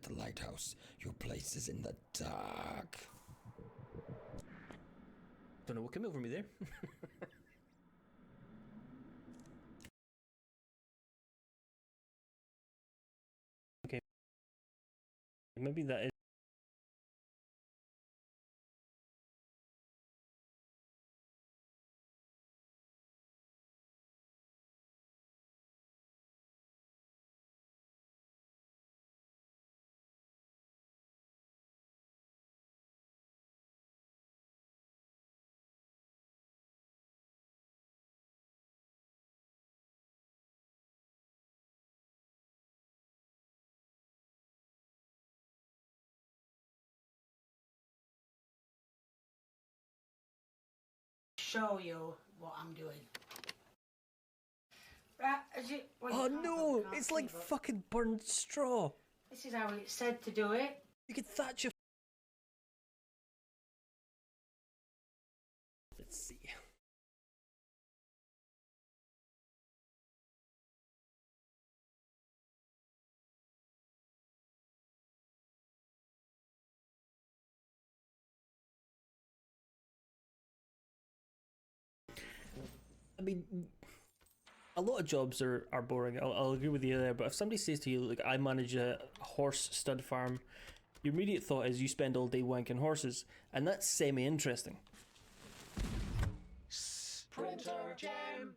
at the lighthouse. Your place is in the dark. Don't know what came over me there. Okay. Maybe that is. Show you what I'm doing. Right, Oh no! It's like fucking burned straw. This is how it's said to do it. You could thatch your. Let's see. I mean, a lot of jobs are boring. I'll agree with you there. But if somebody says to you, like, I manage a horse stud farm, your immediate thought is you spend all day wanking horses, and that's semi-interesting. Sprinter Jam.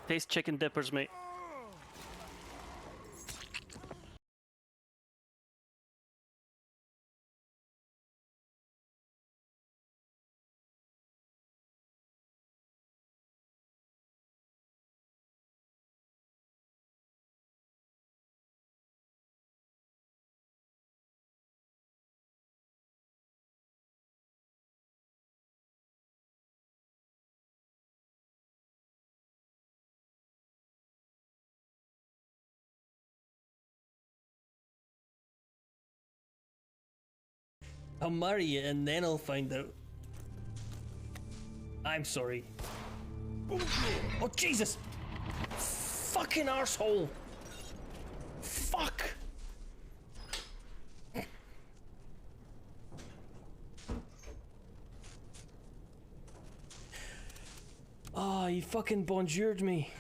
Taste chicken dippers, mate. I'll marry you and then I'll find out. I'm sorry. Oh, Jesus! Fucking arsehole! Fuck! Oh, you fucking bonjoured me.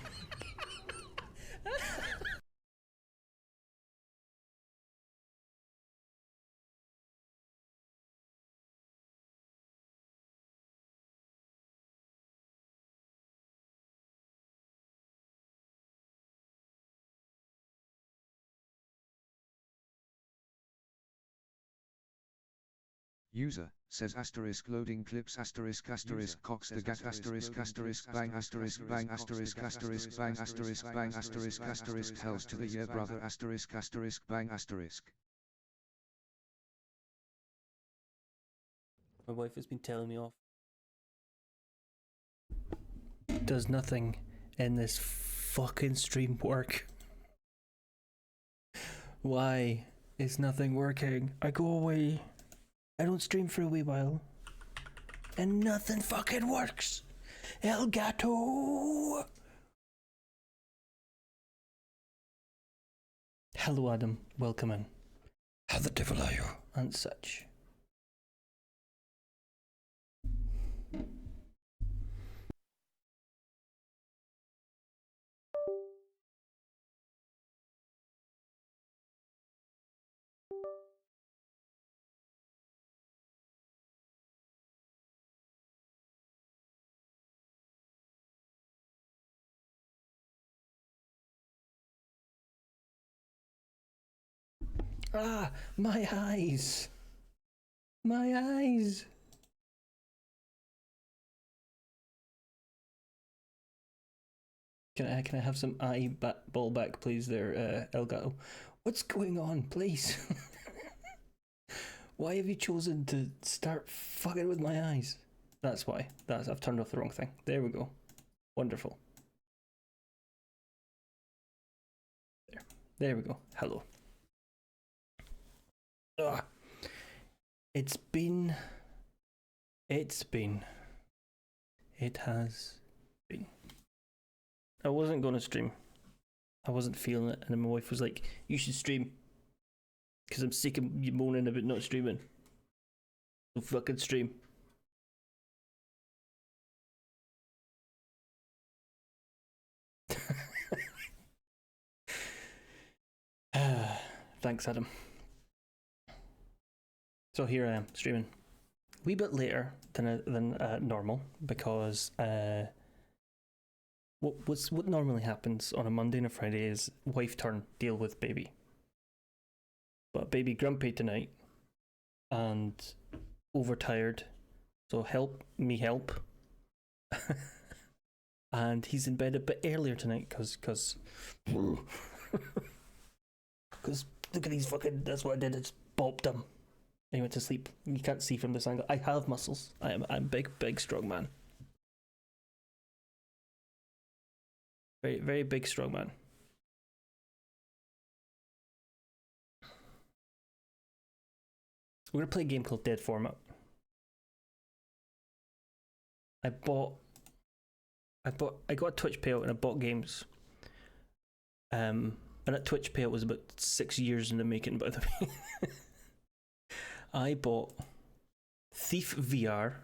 User says asterisk loading clips asterisk asterisk cocks the gat asterisk asterisk bang asterisk bang asterisk asterisk bang asterisk bang asterisk asterisk hells to the year brother asterisk asterisk bang asterisk. My wife has been telling me off. Does nothing in this fucking stream work? Why is nothing working? I go away. I don't stream for a wee while. And nothing fucking works. El Gato! Hello, Adam. Welcome in. How the devil are you? And such. Ah, my eyes. My eyes. Can I have some ball back, please, there, Elgato? What's going on, please? Why have you chosen to start fucking with my eyes? That's why. I've turned off the wrong thing. There we go. Wonderful. There we go. Hello. Ugh. It has been. I wasn't going to stream. I wasn't feeling it, and then my wife was like, "You should stream," because I'm sick of you moaning about not streaming. So fucking stream. Thanks, Adam. So here I am streaming, a wee bit later than normal, because what normally happens on a Monday and a Friday is wife turn, deal with baby. But baby grumpy tonight and overtired, so help. And he's in bed a bit earlier tonight because look at these fucking, that's what I did, it's bopped him. And he went to sleep. You can't see from this angle. I have muscles. I'm big strong man. Very, very big strong man. We're gonna play a game called Dead Format. I got a Twitch payout and I bought games. And that Twitch payout was about 6 years in the making, by the way. I bought Thief VR.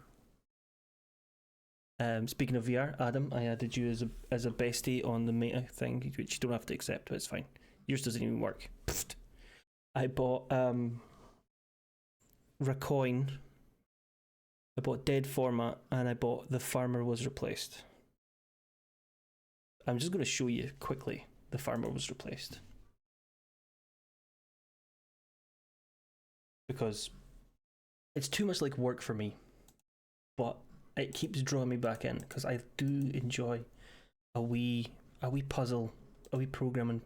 Speaking of VR, Adam, I added you as a bestie on the meta thing, which you don't have to accept, but it's fine. Yours doesn't even work. Pfft. I bought Racoin. I bought Dead Format, and I bought The Farmer Was Replaced. I'm just going to show you quickly. The Farmer Was Replaced. Because it's too much like work for me, but it keeps drawing me back in because I do enjoy a wee puzzle, a wee programming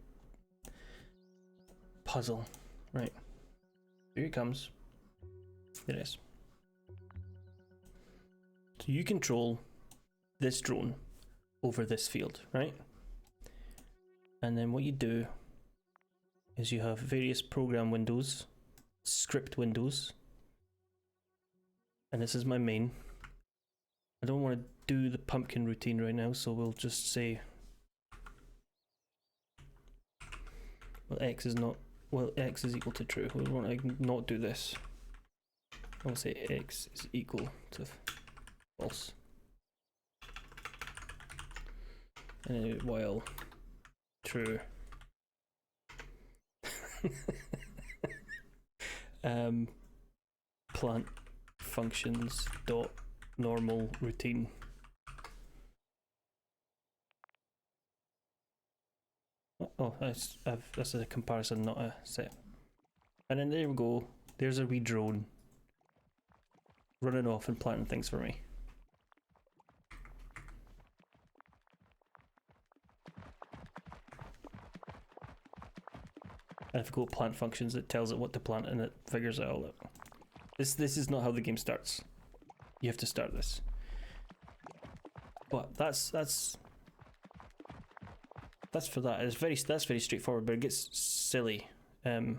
puzzle. Right, here it comes. There it is. So you control this drone over this field, right? And then what you do is you have various program windows, script windows, and this is my main. I don't want to do the pumpkin routine right now, so we'll just say, well, x is equal to true. We want to not do this. I'll say x is equal to false, and then while true. Plant functions dot normal routine. Oh, that's a comparison, not a set. And then there we go. There's a wee drone running off and planting things for me. And if I go plant functions, it tells it what to plant and it figures it all out. This is not how the game starts. You have to start this. But that's for that. That's very straightforward, but it gets silly. I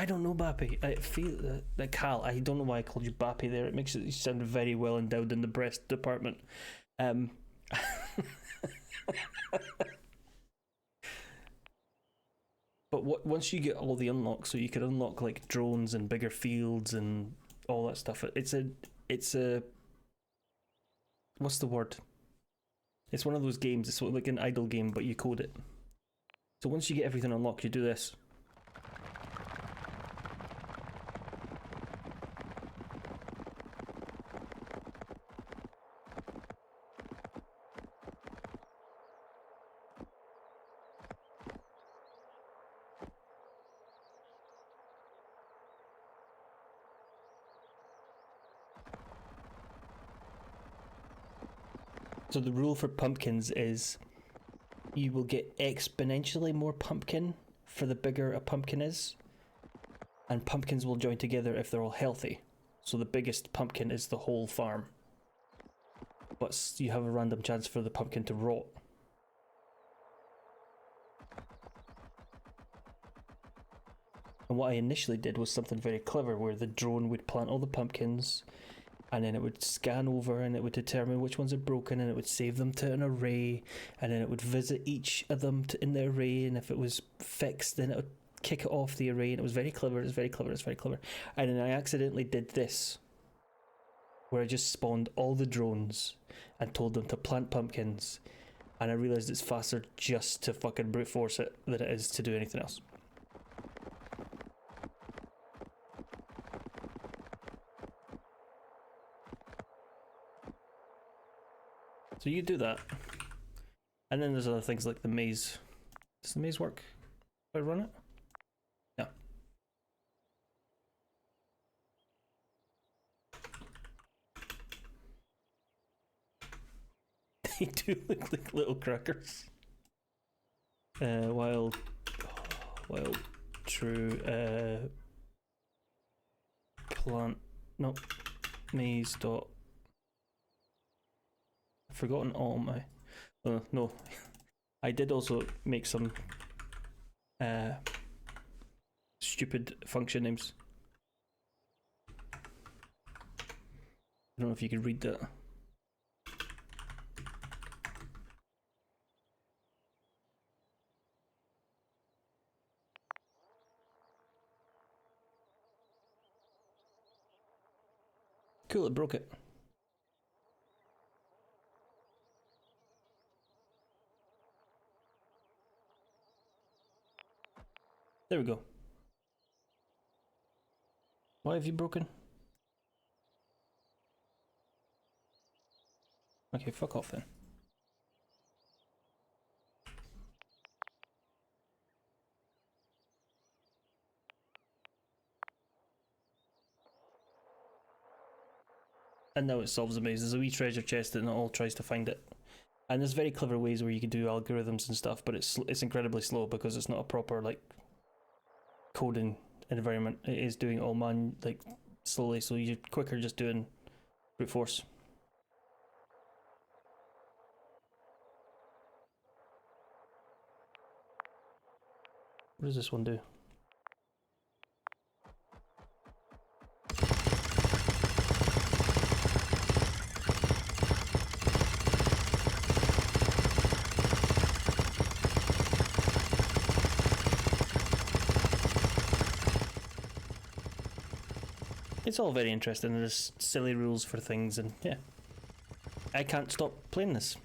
don't know, Bappy. I feel like Cal. I don't know why I called you Bappy there. It makes it sound very well endowed in the breast department. But once you get all the unlocks, so you can unlock like drones and bigger fields and all that stuff. It's a what's the word? It's one of those games. It's sort of like an idle game, but you code it. So once you get everything unlocked, you do this. So the rule for pumpkins is you will get exponentially more pumpkin for the bigger a pumpkin is. and pumpkins will join together if they're all healthy. So the biggest pumpkin is the whole farm. But you have a random chance for the pumpkin to rot. And what I initially did was something very clever, where the drone would plant all the pumpkins, and then it would scan over and it would determine which ones are broken, and it would save them to an array, and then it would visit each of them in the array, and if it was fixed, then it would kick it off the array. And it was very clever, it's very clever, it's very clever. And then I accidentally did this, where I just spawned all the drones and told them to plant pumpkins, and I realised it's faster just to fucking brute force it than it is to do anything else. So you do that, and then there's other things like the maze. Does the maze work if I run it? No. They do look like little crackers. Wild true plant, no, maze dot. I've forgotten all my, no, I did also make some stupid function names. I don't know if you could read that. Cool, it broke it. There we go. Why have you broken? Okay, fuck off then. And now it solves the maze. There's a wee treasure chest and it all tries to find it. And there's very clever ways where you can do algorithms and stuff, but it's incredibly slow because it's not a proper like coding environment. It is doing it all slowly, so you're quicker just doing brute force. What does this one do? It's all very interesting. There's silly rules for things, and yeah, I can't stop playing this.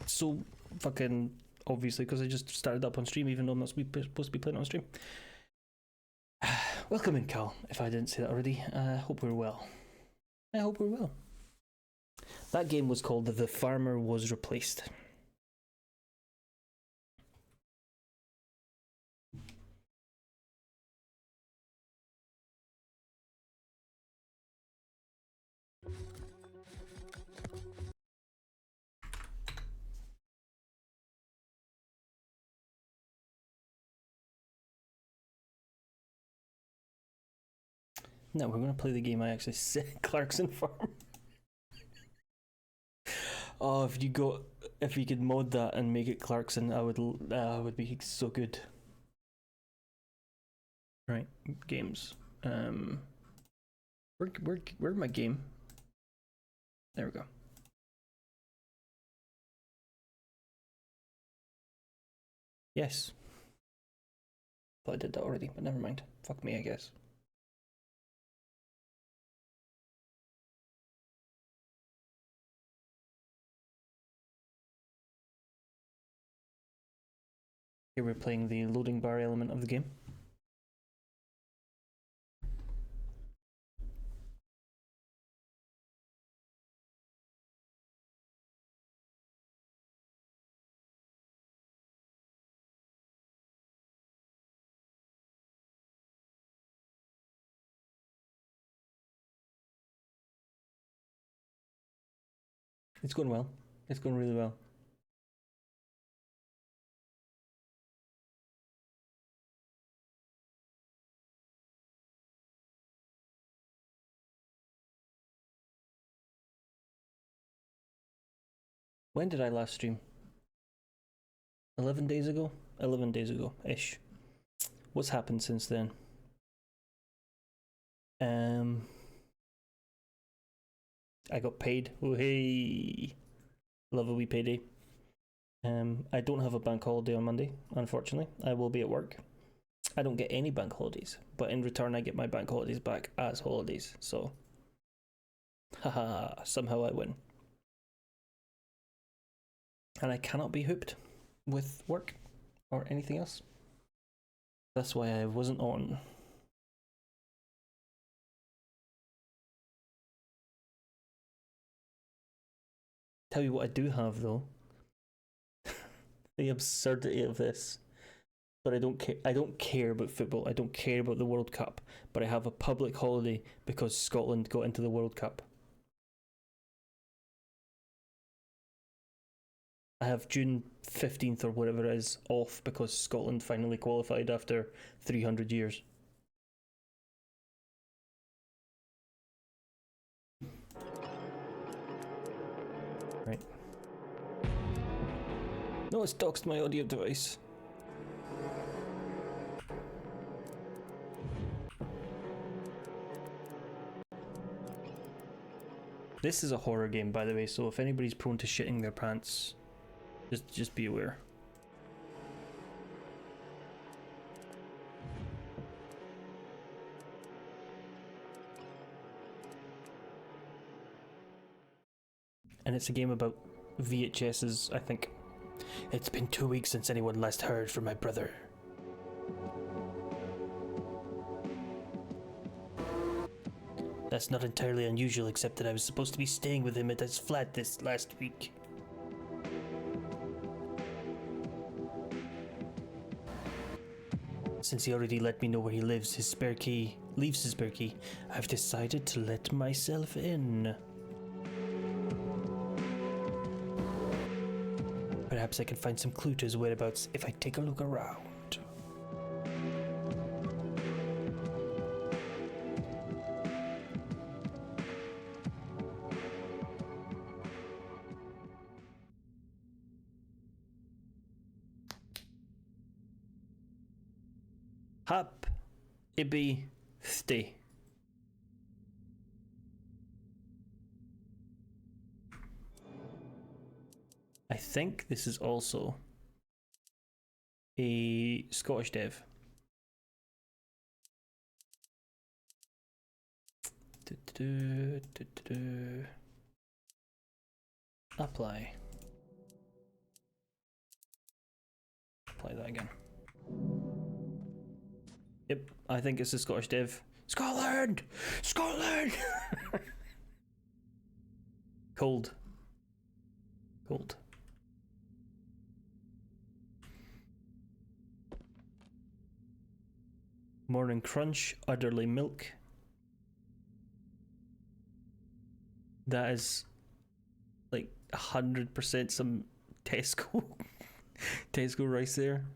It's so fucking obviously because I just started up on stream, even though I'm not supposed to be playing on stream. Welcome in, Cal. If I didn't say that already, I hope we're well. I hope we're well. That game was called The Farmer Was Replaced. No, we're going to play the game I actually said, Clarkson Farm. Oh, if you could mod that and make it Clarkson, I would be so good. Right, games. Where's my game? There we go. Yes. Thought I did that already, but never mind. Fuck me, I guess. Here we're playing the loading bar element of the game. It's going well. It's going really well. When did I last stream? 11 days ago? 11 days ago-ish. What's happened since then? I got paid. Oh hey! Love a wee payday. I don't have a bank holiday on Monday, unfortunately. I will be at work. I don't get any bank holidays, but in return I get my bank holidays back as holidays, so... Haha, somehow I win. And I cannot be hooped with work or anything else. That's why I wasn't on. Tell you what I do have though. The absurdity of this. But I don't care. I don't care about football. I don't care about the World Cup. But I have a public holiday because Scotland got into the World Cup. I have June 15th or whatever it is off because Scotland finally qualified after 300 years. Right. No, it's doxed my audio device. This is a horror game, by the way, so if anybody's prone to shitting their pants, just be aware. And it's a game about VHSs, I think. It's been 2 weeks since anyone last heard from my brother. That's not entirely unusual, except that I was supposed to be staying with him at his flat this last week. Since he already let me know where he lives, his spare key, I've decided to let myself in. Perhaps I can find some clue to his whereabouts if I take a look around. Hap, Ibi, stay. I think this is also a Scottish dev. Apply. Apply that again. Yep, I think it's a Scottish dev. Scotland! Scotland! Cold. Cold. Morning Crunch, Udderly Milk. That is like 100% some Tesco Tesco rice there.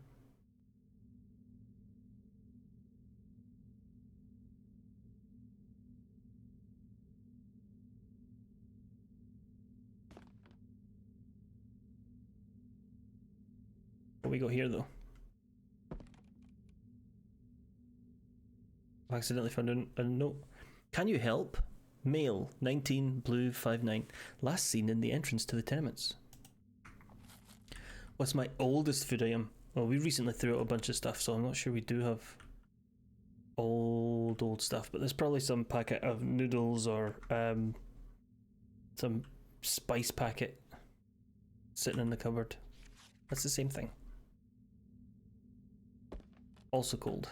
What we got here though? I accidentally found a note. Can you help? Male, 19, blue, 59. Last seen in the entrance to the tenements. What's my oldest food item? Well, we recently threw out a bunch of stuff, so I'm not sure we do have old stuff, but there's probably some packet of noodles or some spice packet sitting in the cupboard. That's the same thing. Also cold.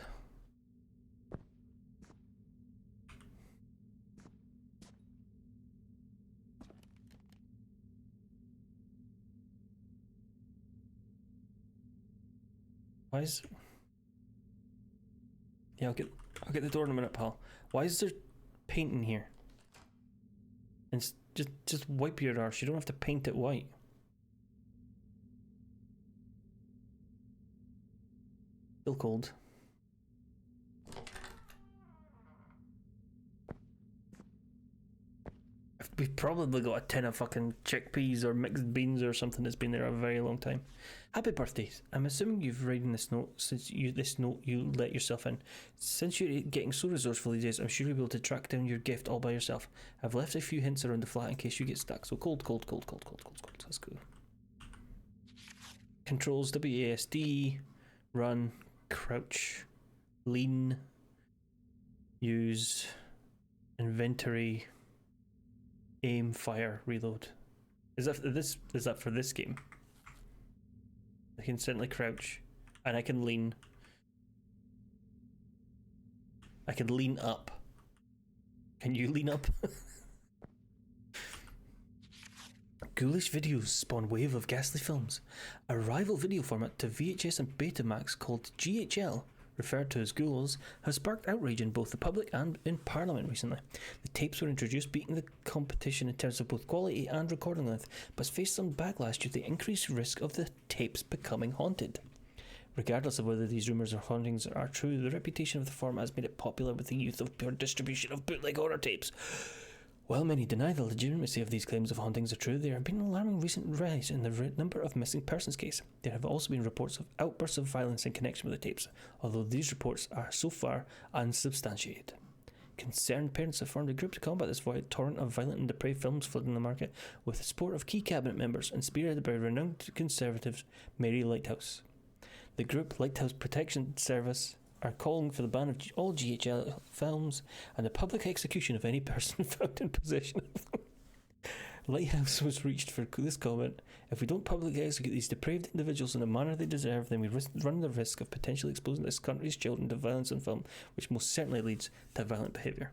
Why is... Yeah, I'll get the door in a minute, pal. Why is there paint in here? And just wipe your arse. You don't have to paint it white. Still cold. We've probably got a tin of fucking chickpeas or mixed beans or something that's been there a very long time. Happy birthdays. I'm assuming you've written this note since you let yourself in. Since you're getting so resourceful these days, I'm sure you'll be able to track down your gift all by yourself. I've left a few hints around the flat in case you get stuck. So cold. That's cool. Controls WASD, run, crouch, lean, use, inventory, aim, fire, reload. Is that for this game? I can certainly crouch, and I can lean. I can lean up. Can you lean up? Ghoulish videos spawn wave of ghastly films. A rival video format to VHS and Betamax called GHL, referred to as Ghouls, has sparked outrage in both the public and in Parliament recently. The tapes were introduced, beating the competition in terms of both quality and recording length, but faced some backlash due to the increased risk of the tapes becoming haunted. Regardless of whether these rumours or hauntings are true, the reputation of the format has made it popular with the youth of pure distribution of bootleg horror tapes. While many deny the legitimacy of these claims of hauntings are true, there have been an alarming recent rise in the number of missing persons cases. There have also been reports of outbursts of violence in connection with the tapes, although these reports are so far unsubstantiated. Concerned parents have formed a group to combat this torrent of violent and depraved films flooding the market, with the support of key cabinet members and spearheaded by renowned conservative Mary Lighthouse. The group, Lighthouse Protection Service, are calling for the ban of all GHL films and the public execution of any person found in possession of them. Lighthouse was reached for this comment: if we don't publicly execute these depraved individuals in the manner they deserve, then we run the risk of potentially exposing this country's children to violence on film, which most certainly leads to violent behaviour.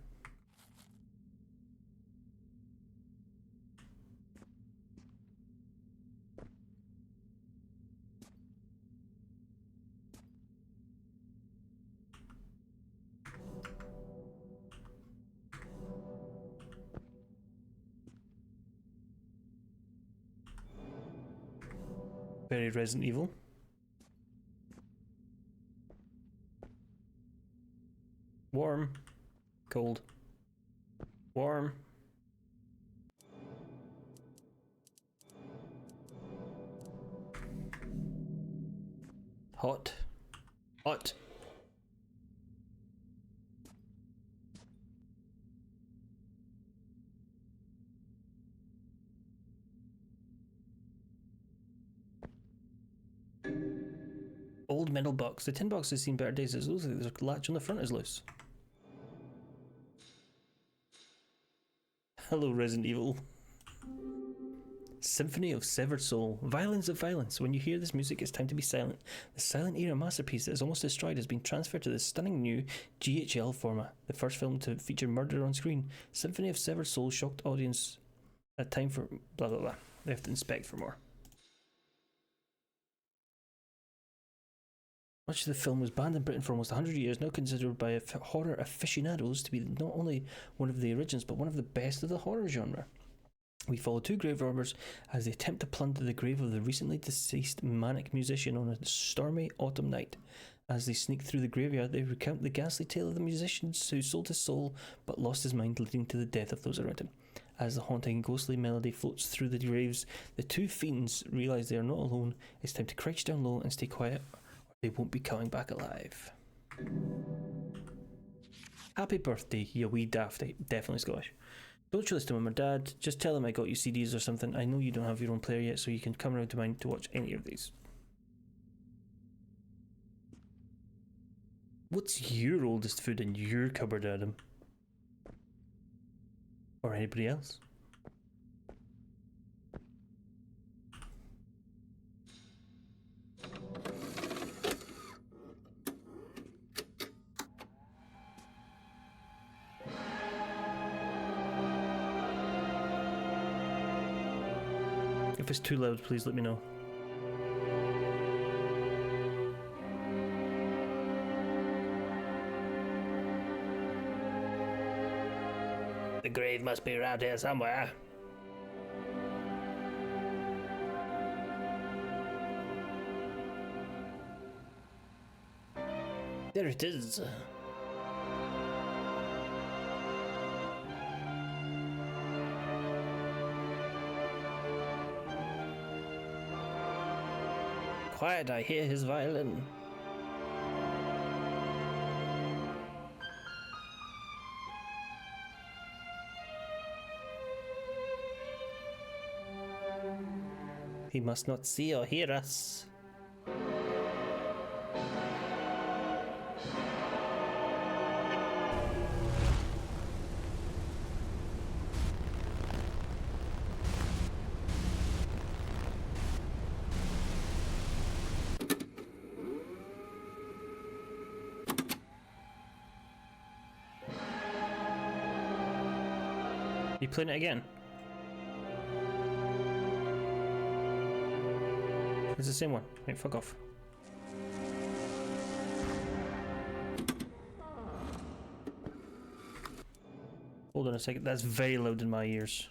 Very Resident Evil. Warm. Cold. Warm. Hot. Hot. Old metal box. The tin box has seen better days. It looks like the latch on the front is loose. Hello, Resident Evil. Symphony of Severed Soul. Violence of violence. When you hear this music, it's time to be silent. The silent era masterpiece that is almost destroyed has been transferred to the stunning new GHL format. The first film to feature murder on screen. Symphony of Severed Soul shocked audience at time for blah blah blah. They have to inspect for more. Much of the film was banned in Britain for almost 100 years, now considered by horror aficionados to be not only one of the originals, but one of the best of the horror genre. We follow two grave robbers as they attempt to plunder the grave of the recently deceased manic musician on a stormy autumn night. As they sneak through the graveyard, they recount the ghastly tale of the musician who sold his soul but lost his mind, leading to the death of those around him. As the haunting ghostly melody floats through the graves, the two fiends realise they are not alone. It's time to crouch down low and stay quiet, they won't be coming back alive. Happy birthday, you wee dafty. Definitely Scottish. Don't show this to mum or dad. Just tell them I got you CDs or something. I know you don't have your own player yet, so you can come around to mine to watch any of these. What's your oldest food in your cupboard, Adam? Or anybody else? If it's too loud, please let me know. The grave must be around here somewhere. There it is. quiet, I hear his violin. He must not see or hear us. You playing it again? It's the same one. Right, fuck off. Hold on a second, that's very loud in my ears.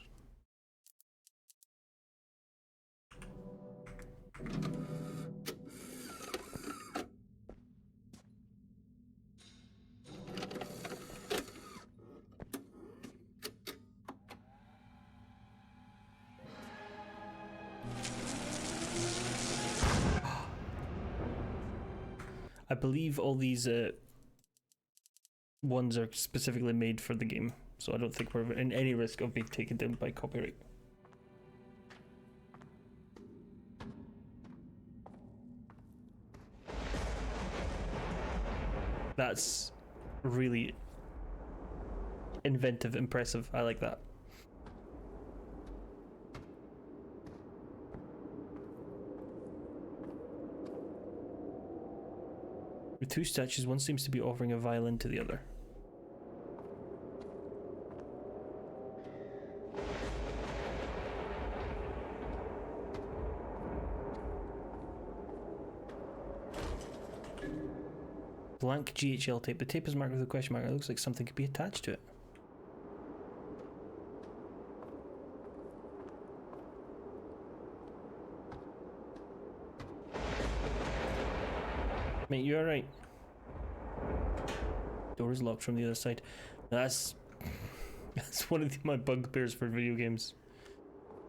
I believe all these ones are specifically made for the game, so I don't think we're in any risk of being taken down by copyright. That's really inventive, impressive. I like that. With two statues, one seems to be offering a violin to the other. Blank GHL tape. The tape is marked with a question mark. It looks like something could be attached to it. Mate, you alright? Door is locked from the other side. That's one of my bugbears for video games.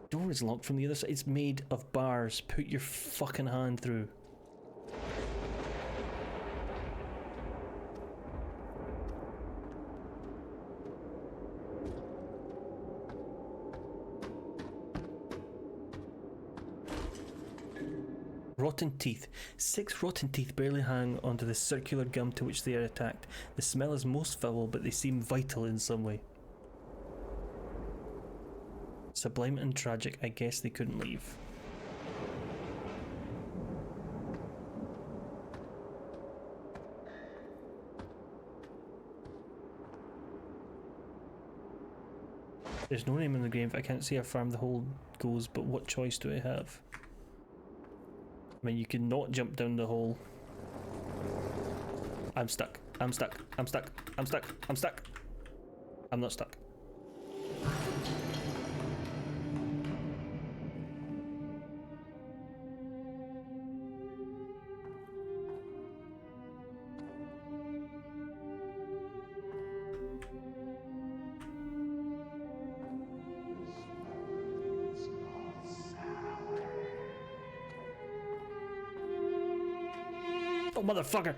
Door is locked from the other side. It's made of bars. Put your fucking hand through. Rotten teeth. 6 rotten teeth barely hang onto the circular gum to which they are attacked. The smell is most foul, but they seem vital in some way. Sublime and tragic. I guess they couldn't leave. There's no name in the grave. I can't see how far the hole goes, but what choice do I have? I mean, you can not jump down the hole. I'm stuck. I'm stuck. I'm stuck. I'm stuck. I'm stuck. I'm not stuck. Oh, motherfucker!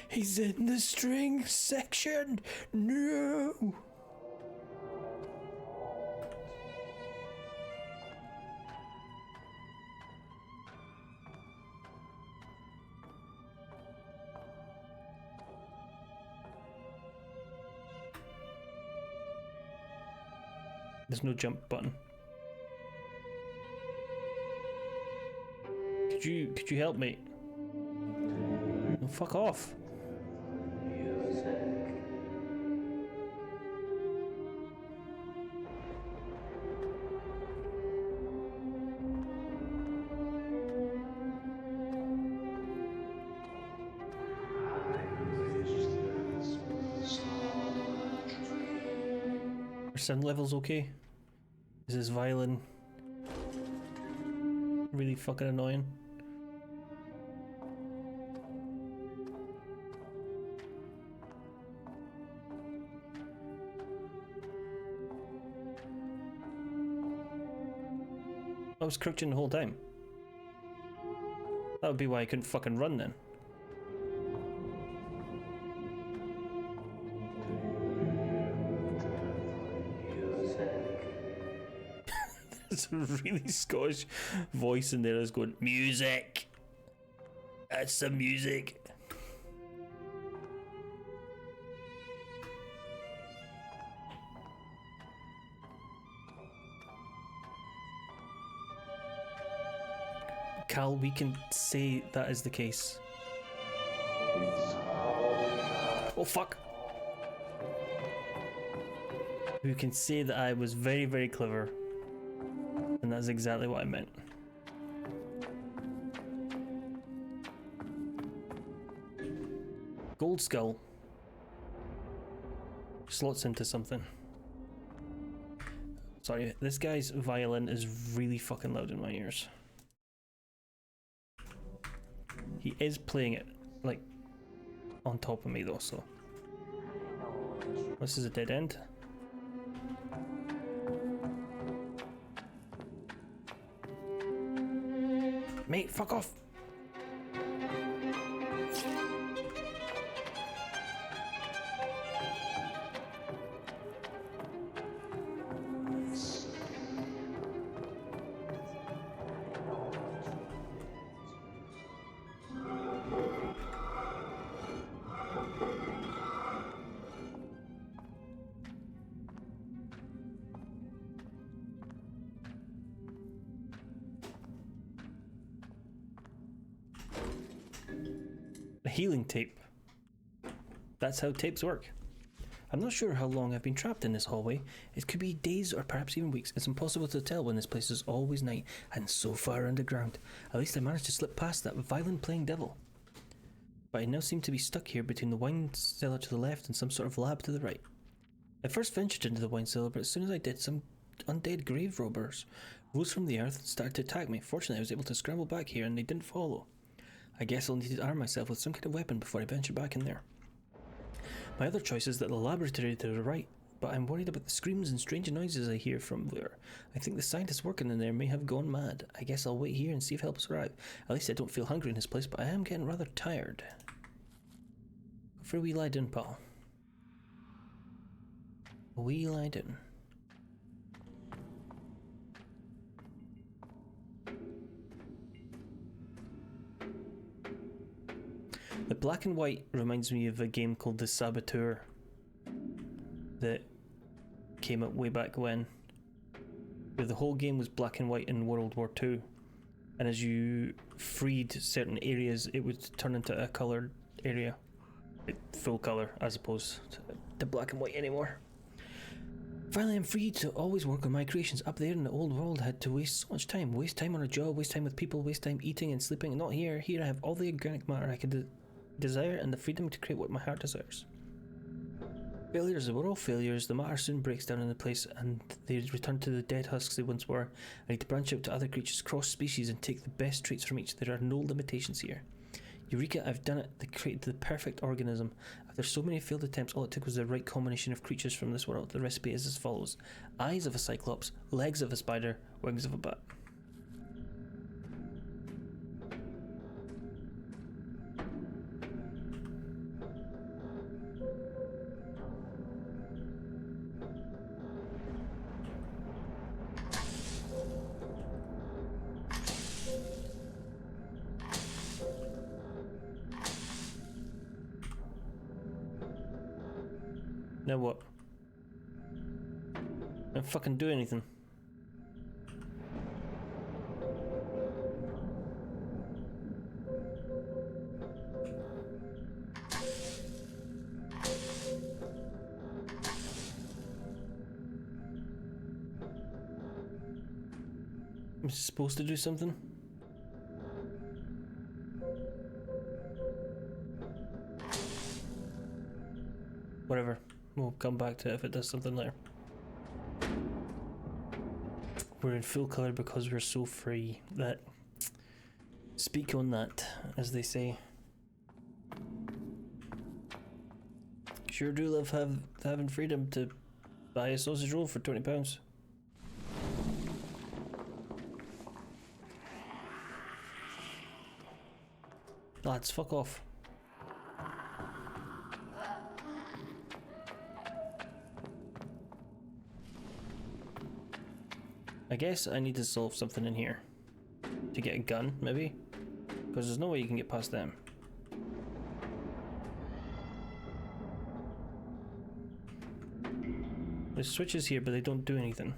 He's in the string section! No! There's no jump button. Could you help me? No, fuck off. Are sound levels okay? Is this violin really fucking annoying? was crouching the whole time. That would be why I couldn't fucking run then. There's a really Scottish voice in there that's going, music! That's some music! Cal, we can say that is the case. Oh fuck! We can say that I was very, very clever. And that's exactly what I meant. Gold skull. Slots into something. Sorry, this guy's violin is really fucking loud in my ears. He is playing it, like, on top of me though, so. This is a dead end. Mate, fuck off! Healing tape. That's how tapes work. I'm not sure how long I've been trapped in this hallway. It could be days or perhaps even weeks. It's impossible to tell when this place is always night and so far underground. At least I managed to slip past that violin playing devil. But I now seem to be stuck here between the wine cellar to the left and some sort of lab to the right. I first ventured into the wine cellar, but as soon as I did, some undead grave robbers rose from the earth and started to attack me. Fortunately, I was able to scramble back here and they didn't follow. I guess I'll need to arm myself with some kind of weapon before I venture back in there. My other choice is that the laboratory to the right, but I'm worried about the screams and strange noises I hear from there. I think the scientists working in there may have gone mad. I guess I'll wait here and see if help arrives. At least I don't feel hungry in this place, but I am getting rather tired. Go for a wee lie down, pal. A wee lie down. The black and white reminds me of a game called The Saboteur that came up way back when, where the whole game was black and white in World War II, and as you freed certain areas it would turn into a coloured area, full colour as opposed to black and white anymore. Finally, I'm free to always work on my creations. Up there in the old world, I had to waste so much time. Waste time on a job, waste time with people, waste time eating and sleeping. Not here. Here I have all the organic matter I could desire and the freedom to create what my heart desires. Failures, we're all failures. The matter soon breaks down in the place and they return to the dead husks they once were. I need to branch out to other creatures, cross species and take the best traits from each. There are no limitations here. Eureka, I've done it. They created the perfect organism. After so many failed attempts, all it took was the right combination of creatures from this world. The recipe is as follows: eyes of a cyclops, legs of a spider, wings of a bat. Now what? Don't fucking do anything. I'm supposed to do something? Whatever. We'll come back to it if it does something later. We're in full colour because we're so free. That speak on that, as they say. Sure do love having freedom to buy a sausage roll for £20. Lads, fuck off. I guess I need to solve something in here. To get a gun, maybe? Because there's no way you can get past them. There's switches here, but they don't do anything.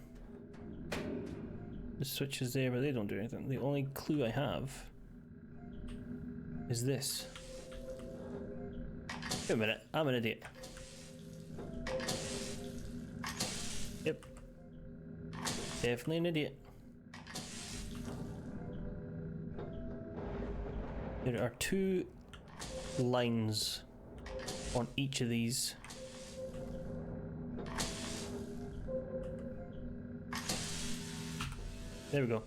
The switches there, but they don't do anything. The only clue I have is this. Wait a minute, I'm an idiot. Yep. Definitely an idiot. There are 2 lines on each of these. There we go.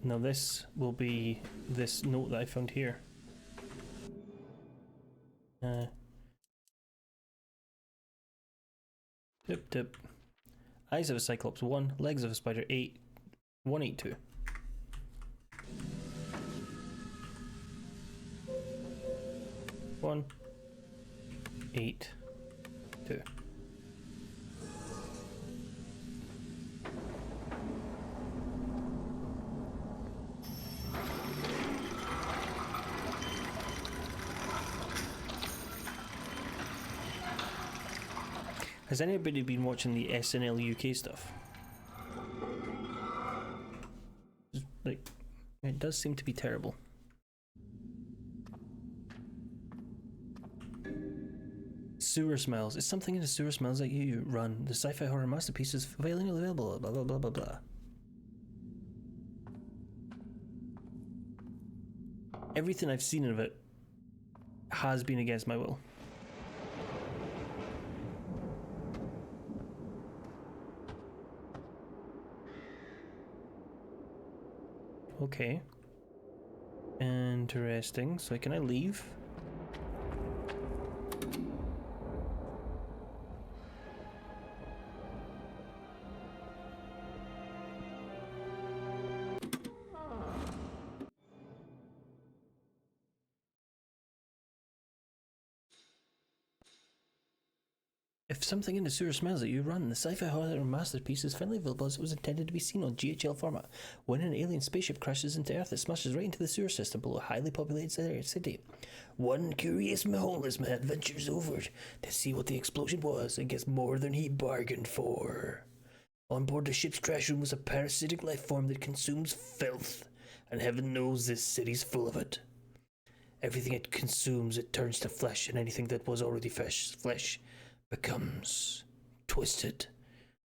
Now this will be this note that I found here. Tip tip. Eyes of a Cyclops 1, legs of a spider 8, 182. One, 8, 2. Has anybody been watching the SNL UK stuff? Like, it does seem to be terrible. Sewer smells. It's something in the sewer smells like you run. The sci-fi horror masterpiece is available. Blah blah blah blah blah. Everything I've seen of it has been against my will. Okay. Interesting. So can I leave? If something in the sewer smells at you, run. The sci-fi horror masterpiece is finally available as it was intended to be seen on GHL format. When an alien spaceship crashes into Earth, it smashes right into the sewer system below a highly populated city. One curious homeless man ventures over to see what the explosion was and gets more than he bargained for. On board the ship's trash room was a parasitic life form that consumes filth, and heaven knows this city's full of it. Everything it consumes, it turns to flesh, and anything that was already flesh becomes twisted.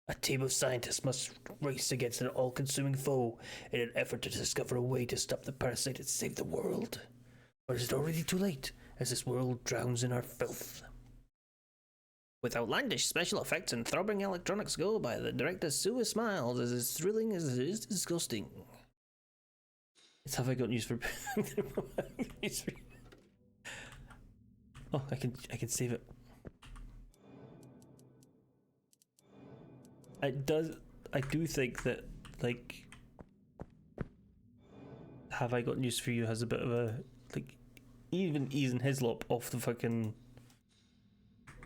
A team of scientists must race against an all-consuming foe in an effort to discover a way to stop the parasite and save the world. Or is it already too late, as this world drowns in our filth? With outlandish special effects and throbbing electronics go by, the director Sue smiles as thrilling as it is disgusting. It's have I got news for... Oh, I can save it. I do think that, like, Have I Got News for You has a bit of a, like, even Ethan Hislop off the fucking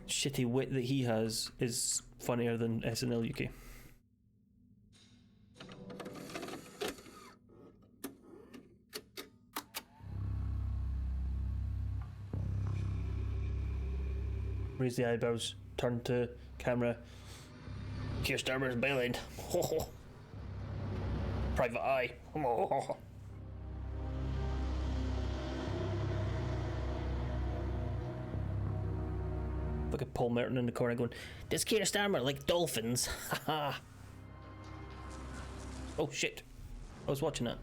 shitty wit that he has is funnier than SNL UK. Raise the eyebrows, turn to camera. Keir Starmer's bailing. Private eye. Look at Paul Merton in the corner going, "Does Keir Starmer like dolphins?" Haha. Oh shit. I was watching that.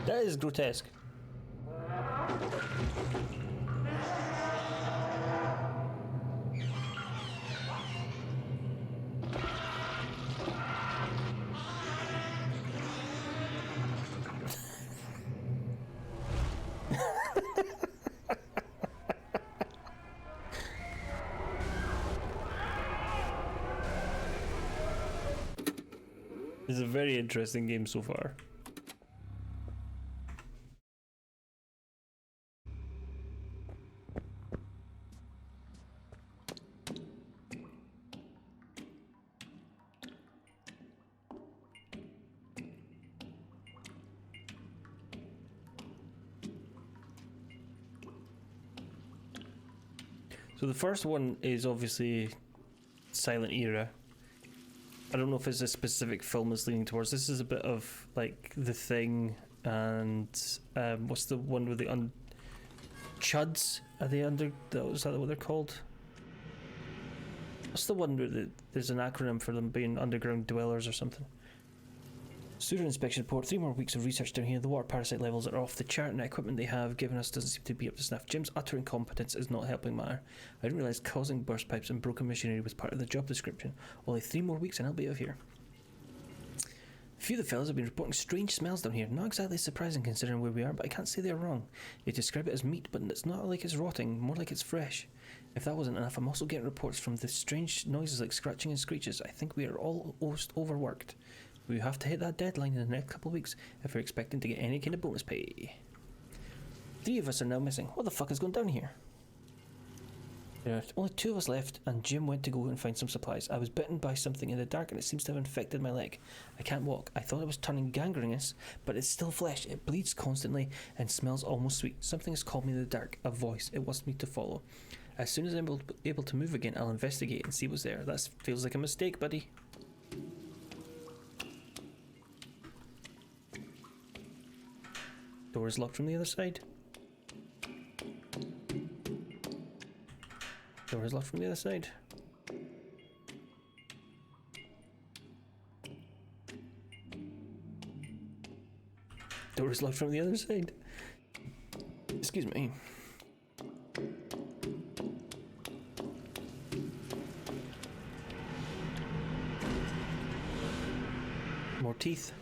That is grotesque. It's a very interesting game so far. So the first one is obviously silent era. I don't know if it's a specific film it's leaning towards. This is a bit of like The Thing and what's the one with the Chuds? Are they under? Is that what they're called? What's the one where there's an acronym for them being underground dwellers or something? Sewer inspection report. 3 more weeks of research down here. The water parasite levels are off the chart and the equipment they have given us doesn't seem to be up to snuff. Jim's utter incompetence is not helping matter. I didn't realise causing burst pipes and broken machinery was part of the job description. Only 3 more weeks and I'll be out of here. A few of the fellas have been reporting strange smells down here. Not exactly surprising considering where we are, but I can't say they're wrong. They describe it as meat, but it's not like it's rotting, more like it's fresh. If that wasn't enough, I'm also getting reports from the strange noises like scratching and screeches. I think we are all overworked. We have to hit that deadline in the next couple of weeks if we're expecting to get any kind of bonus pay. 3 of us are now missing. What the fuck is going down here? There are only 2 of us left, and Jim went to go and find some supplies. I was bitten by something in the dark, and it seems to have infected my leg. I can't walk. I thought it was turning gangrenous, but it's still flesh. It bleeds constantly and smells almost sweet. Something has called me in the dark. A voice. It wants me to follow. As soon as I'm able to move again, I'll investigate and see what's there. That feels like a mistake, buddy. Door is locked from the other side. Door is locked from the other side. Door is locked from the other side. Excuse me. More teeth.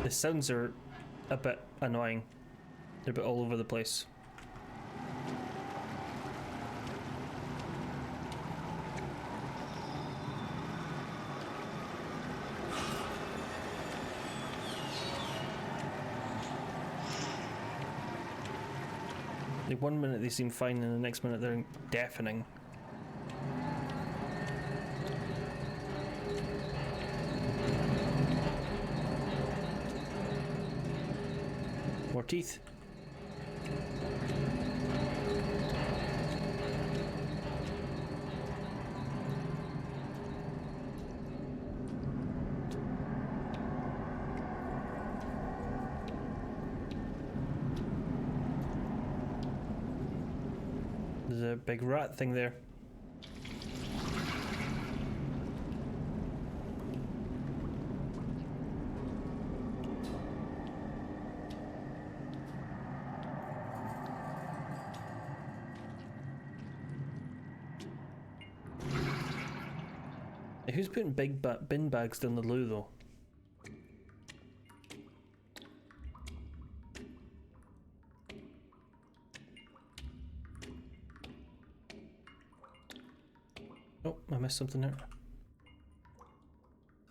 The sounds are a bit annoying. They're a bit all over the place. Like 1 minute they seem fine and the next minute they're deafening. More teeth. There's a big rat thing there. Who's putting big bin bags down the loo though? Oh, I missed something there.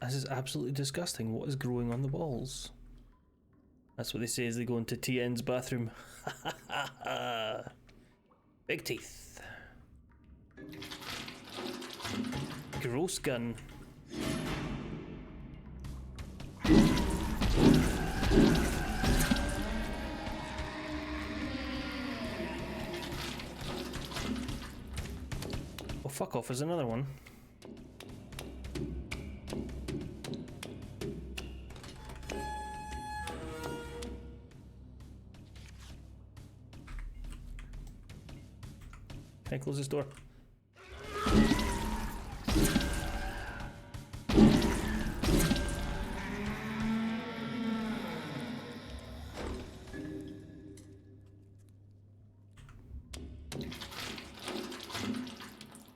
This is absolutely disgusting. What is growing on the walls? That's what they say as they go into TN's bathroom. Big teeth. Gross gun. fuck off, there's another one. Can I close this door?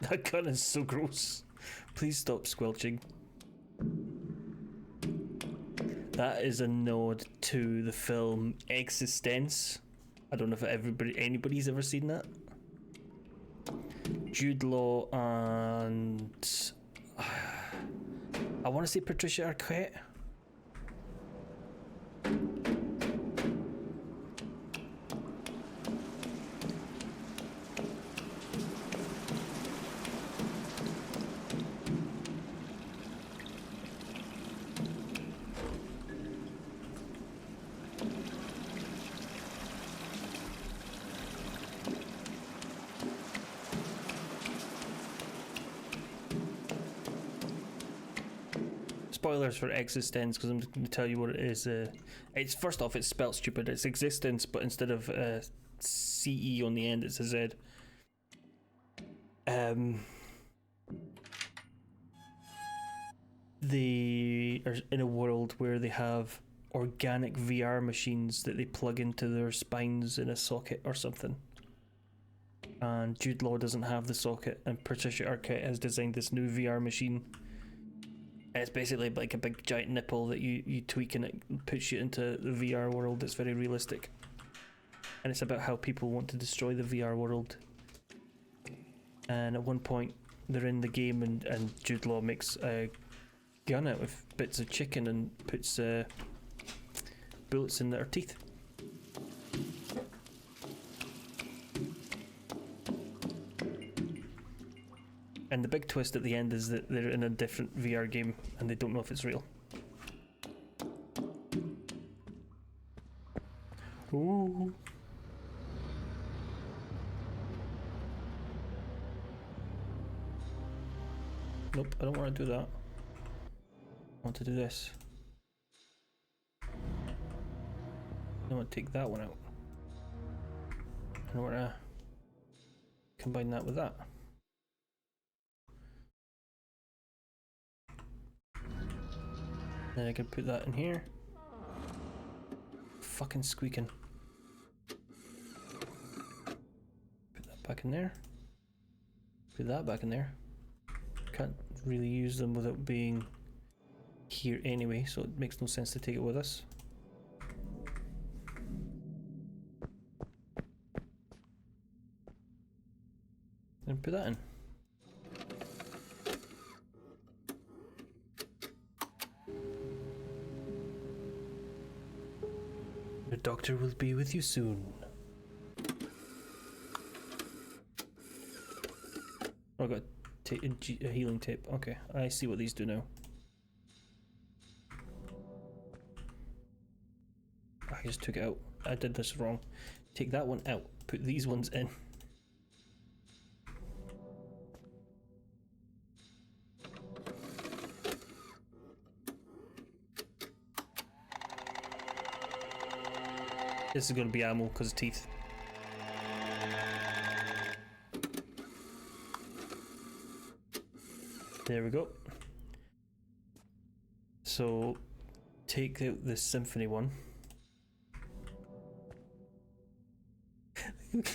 That gun is so gross. Please stop squelching. That is a nod to the film Existence. I don't know if anybody's ever seen that. Jude Law and I want to say Patricia Arquette. Spoilers for Existence, because I'm just going to tell you what it is. It's first off, it's spelled stupid. It's Existence, but instead of CE on the end, it's a Z. They are in a world where they have organic VR machines that they plug into their spines in a socket or something. And Jude Law doesn't have the socket, and Patricia Arquette has designed this new VR machine. And it's basically like a big giant nipple that you tweak and it puts you into the VR world. It's very realistic. And it's about how people want to destroy the VR world. And at one point they're in the game and Jude Law makes a gun out of bits of chicken and puts bullets in their teeth. And the big twist at the end is that they're in a different VR game and they don't know if it's real. Ooh. Nope, I don't want to do that. I want to do this. I want to take that one out. I want to combine that with that. Then I can put that in here. Fucking squeaking. Put that back in there. Put that back in there. Can't really use them without being here anyway, so it makes no sense to take it with us. And put that in. The doctor will be with you soon. Oh, I got a healing tape. Okay, I see what these do now. I just took it out. I did this wrong. Take that one out. Put these ones in. This is going to be ammo because of teeth. There we go. So, take out this symphony one.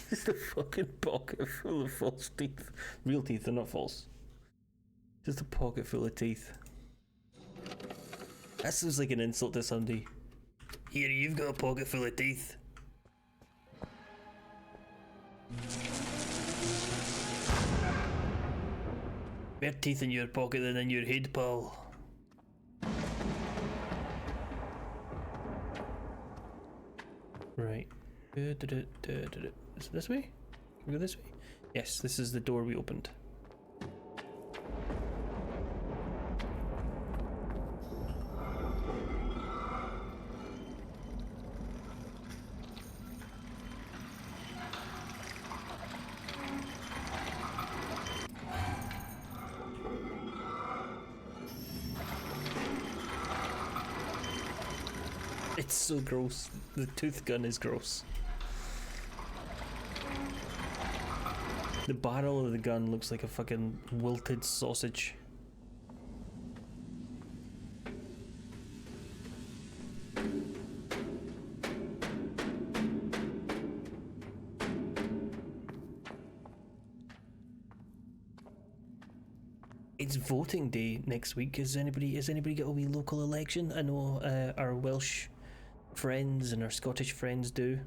Just a fucking pocket full of false teeth. Real teeth, they're not false. Just a pocket full of teeth. That sounds like an insult to somebody. Here, you've got a pocket full of teeth. More teeth in your pocket than in your head, pal. Right. Is it this way? Can we go this way? Yes, this is the door we opened. It's so gross. The tooth gun is gross. The barrel of the gun looks like a fucking wilted sausage. It's voting day next week. Has anybody got a wee local election? I know our Welsh friends and our Scottish friends do.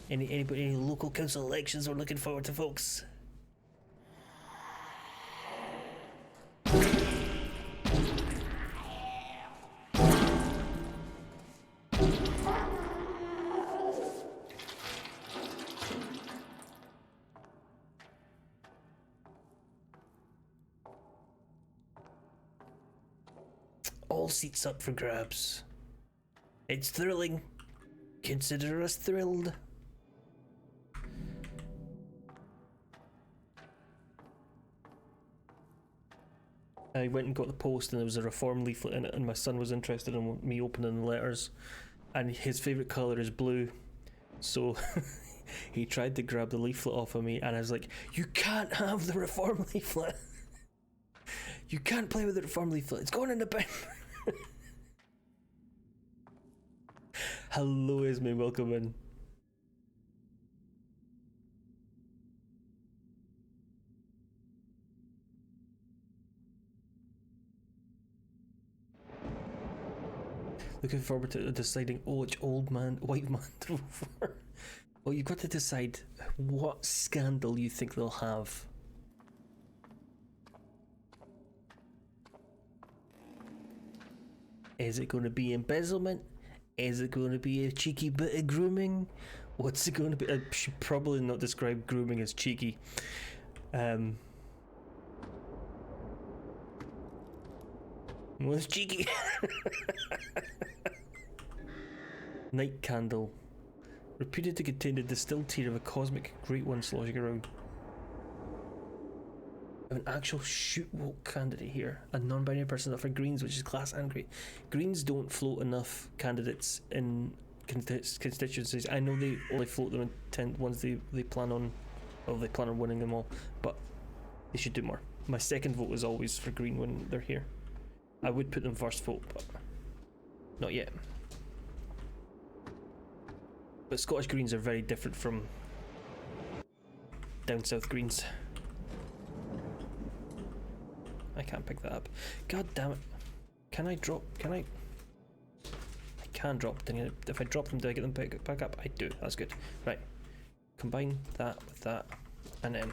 Any local council elections we're looking forward to, folks? All seats up for grabs. It's thrilling. Consider us thrilled. I went and got the post and there was a reform leaflet in it, and my son was interested in me opening the letters, and his favourite colour is blue, so he tried to grab the leaflet off of me, and I was like, you can't have the reform leaflet. You can't play with the reform leaflet, it's going in the bin. Hello Esme, welcome in. Looking forward to deciding which white man to vote for. Well, you've got to decide what scandal you think they'll have. Is it going to be embezzlement? Is it going to be a cheeky bit of grooming? What's it going to be? I should probably not describe grooming as cheeky. What's cheeky? Night candle. Reputed to contain the distilled tea of a cosmic great one sloshing around. I have an actual shoot woke candidate here. A non-binary person up for Greens, which is class and great. Greens don't float enough candidates in constituencies. I know they only float them in 10 ones they plan on, well, they plan on winning them all, but they should do more. My second vote is always for Green when they're here. I would put them first vote, but not yet. But Scottish Greens are very different from down south Greens. I can't pick that up. God damn it. Can I drop? Can I? I can drop. If I drop them, do I get them back up? I do. That's good. Right. Combine that with that, and then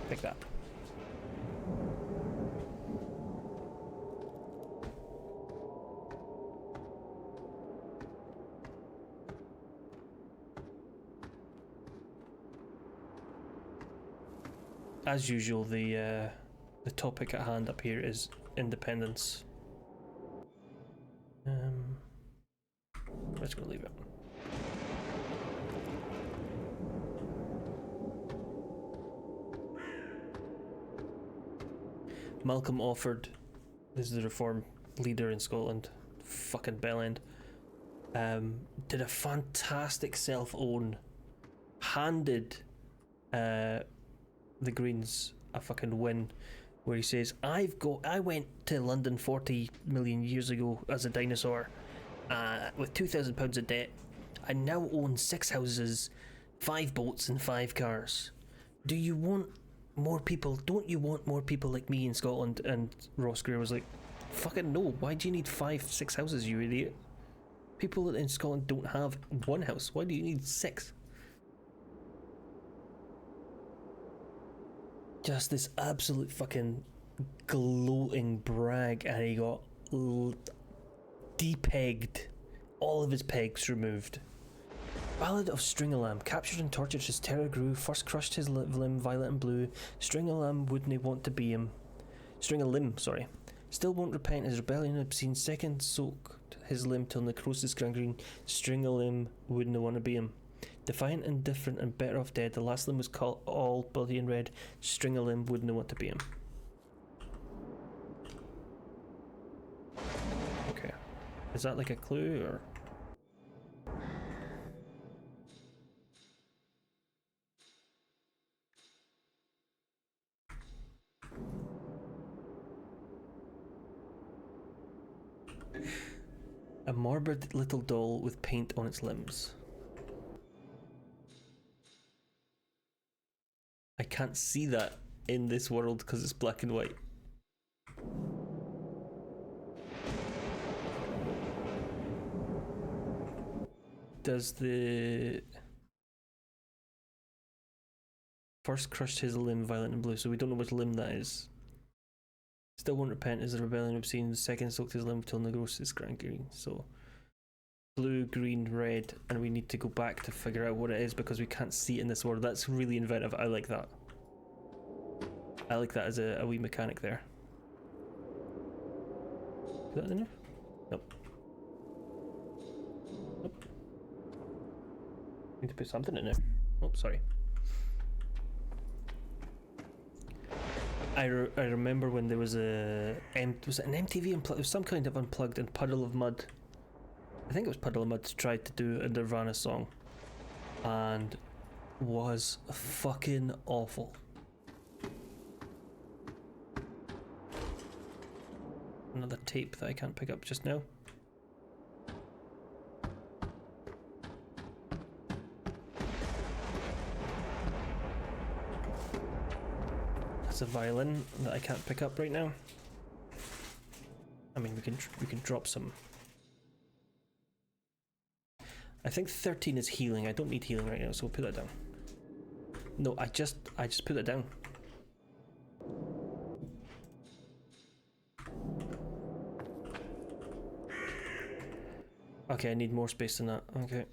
pick that up. As usual, the topic at hand up here is independence. Let's go leave it. Malcolm Offord, this is the Reform leader in Scotland, fucking bellend, did a fantastic self-own, handed the Greens a fucking win, where he says, I went to London 40 million years ago as a dinosaur with £2,000 of debt. I now own 6 houses, 5 boats and 5 cars. Do you want more people? Don't you want more people like me in Scotland? And Ross Greer was like, fucking no, why do you need 5-6 houses, you idiot? People in Scotland don't have 1 house, why do you need 6? Just this absolute fucking gloating brag, and he got depegged, all of his pegs removed. Ballad of String-a-Lamb. Captured and tortured, his terror grew. First crushed his limb, violet and blue. String-a-Lamb wouldn't want to be him. String-a-Limb, sorry. Still won't repent his rebellion obscene. Second soaked his limb till necrosis gangrene. String-a-Limb wouldn't want to be him. Defiant, indifferent, and better off dead. The last limb was called all bloody and red. String-a-Limb wouldn't want to be him. Okay. Is that like a clue, or? A morbid little doll with paint on its limbs. I can't see that in this world because it's black and white. Does the first crushed his limb violent and blue, so we don't know which limb that is. Still won't repent is a rebellion obscene. The second soaked his limb till Negros is grand green. So blue, green, red, and we need to go back to figure out what it is because we can't see it in this world. That's really inventive. I like that. I like that as a wee mechanic there. Is that in there? Nope. Nope. Need to put something in there. Oh, sorry. I remember when there was was it an MTV unplugged? It was some kind of unplugged and Puddle of Mud. I think it was Puddle of Mud tried to do a Nirvana song, and was fucking awful. Another tape that I can't pick up just now. That's a violin that I can't pick up right now. I mean, we can drop some. I think 13 is healing. I don't need healing right now, so we'll put that down. No, I just put it down. Okay, I need more space than that. Okay.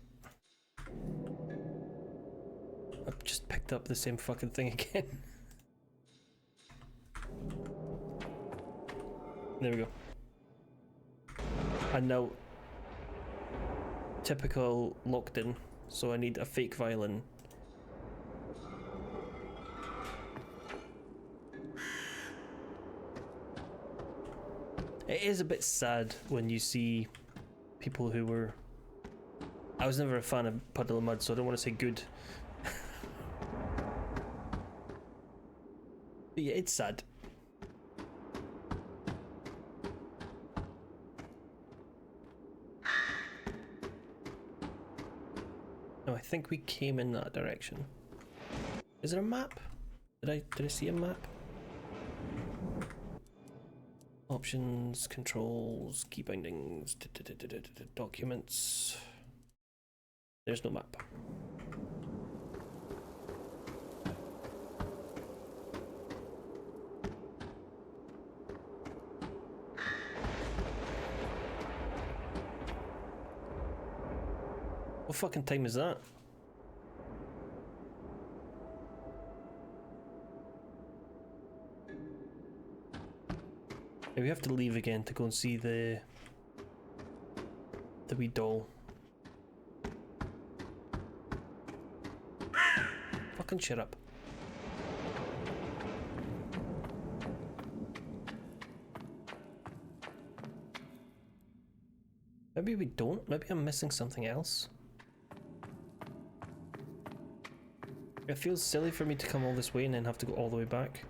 I've just picked up the same fucking thing again. There we go. And now, typical locked in, so I need a fake violin. It is a bit sad when you see people who were... I was never a fan of Puddle of Mud, so I don't want to say good. But yeah, it's sad. No, I think we came in that direction. Is there a map? Did I see a map? Options, controls, key bindings, documents. There's no map. What fucking time is that? We have to leave again to go and see the wee doll. Fucking shut up. Maybe we don't. Maybe I'm missing something else. It feels silly for me to come all this way and then have to go all the way back.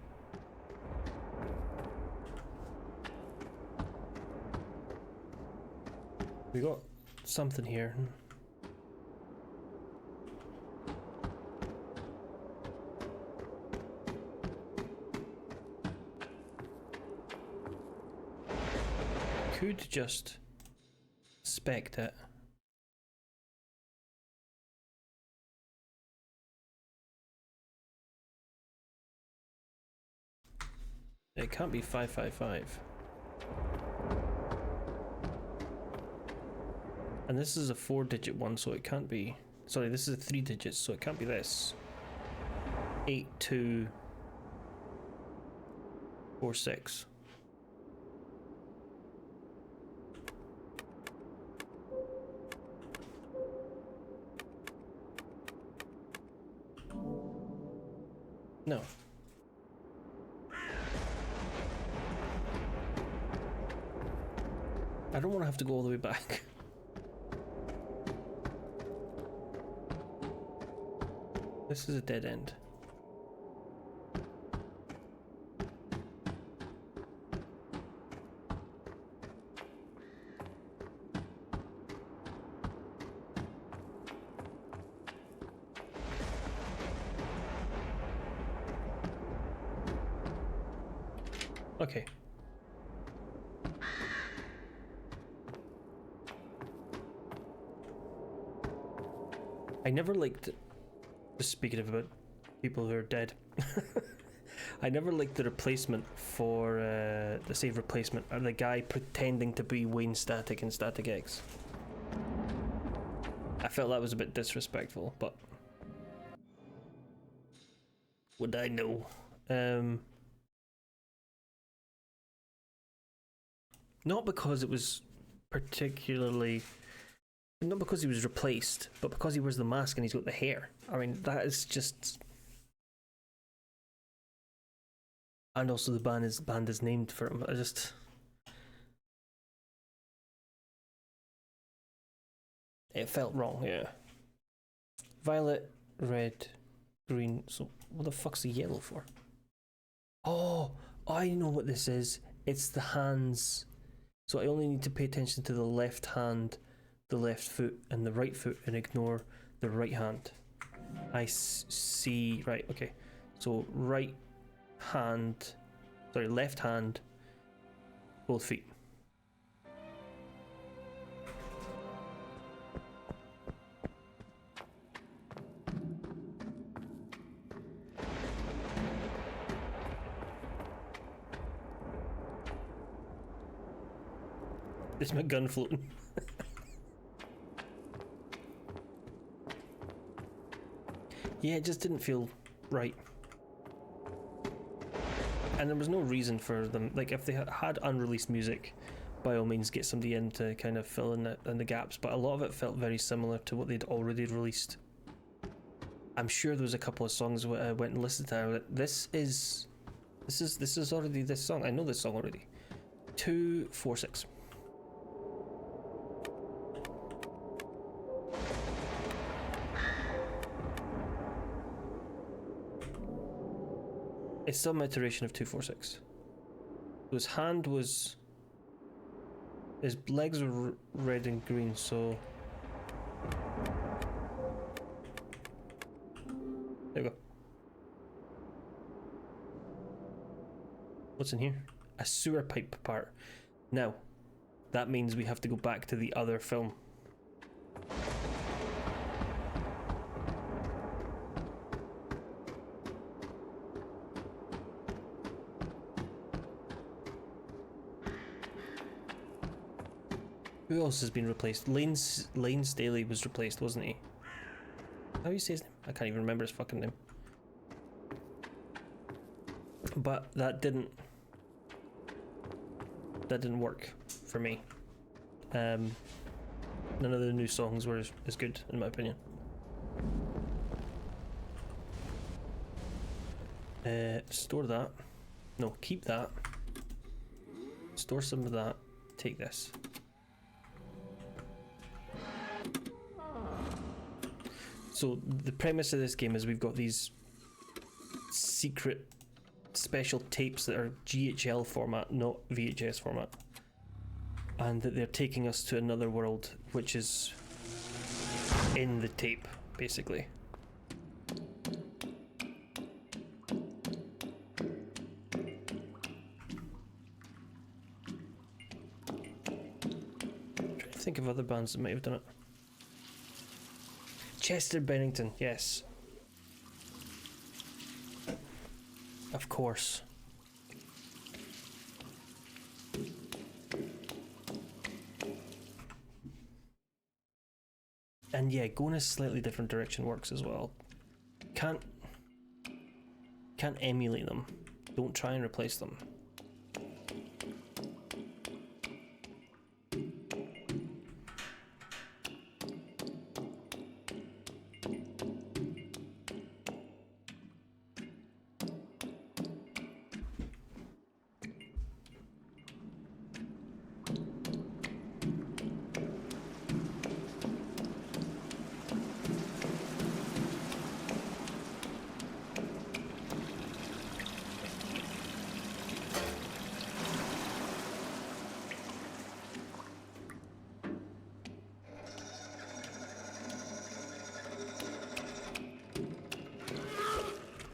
We got something here. Could just inspect it. It can't be 555. And this is a 4-digit one, so it can't be... Sorry, this is a 3 digits, so it can't be this. 8246. No. I don't want to have to go all the way back. This is a dead end. Okay. I never liked, just speaking of about people who are dead, I never liked the replacement for the save replacement, or the guy pretending to be Wayne Static in Static X. I felt that was a bit disrespectful, but would I know? Not because it was particularly, not because he was replaced, but because he wears the mask and he's got the hair. I mean, that is just. And also the band is named for him. I just. It felt wrong, yeah. Violet, red, green. So what the fuck's the yellow for? Oh, I know what this is. It's the hands. So I only need to pay attention to the left hand, the left foot, and the right foot, and ignore the right hand. I see. Right. Okay. So right hand. Sorry, left hand. Both feet. Is my gun floating? Yeah, it just didn't feel right. And there was no reason for them. Like, if they had unreleased music, by all means get somebody in to kind of fill in the gaps. But a lot of it felt very similar to what they'd already released. I'm sure there was a couple of songs I went and listened to. Like, this is already this song. I know this song already. 246. It's some iteration of 246. His hand was. His legs were red and green, so. There we go. What's in here? A sewer pipe part. Now, that means we have to go back to the other film. Who else has been replaced? Lane Staley was replaced, wasn't he? How do you say his name? I can't even remember his fucking name. But that didn't work for me. None of the new songs were as good, in my opinion. Store that. No, keep that. Store some of that. Take this. So the premise of this game is we've got these secret special tapes that are GHL format, not VHS format, and that they're taking us to another world, which is in the tape, basically. I'm trying to think of other bands that might have done it. Chester Bennington, yes. Of course. And yeah, going a slightly different direction works as well. Can't emulate them. Don't try and replace them.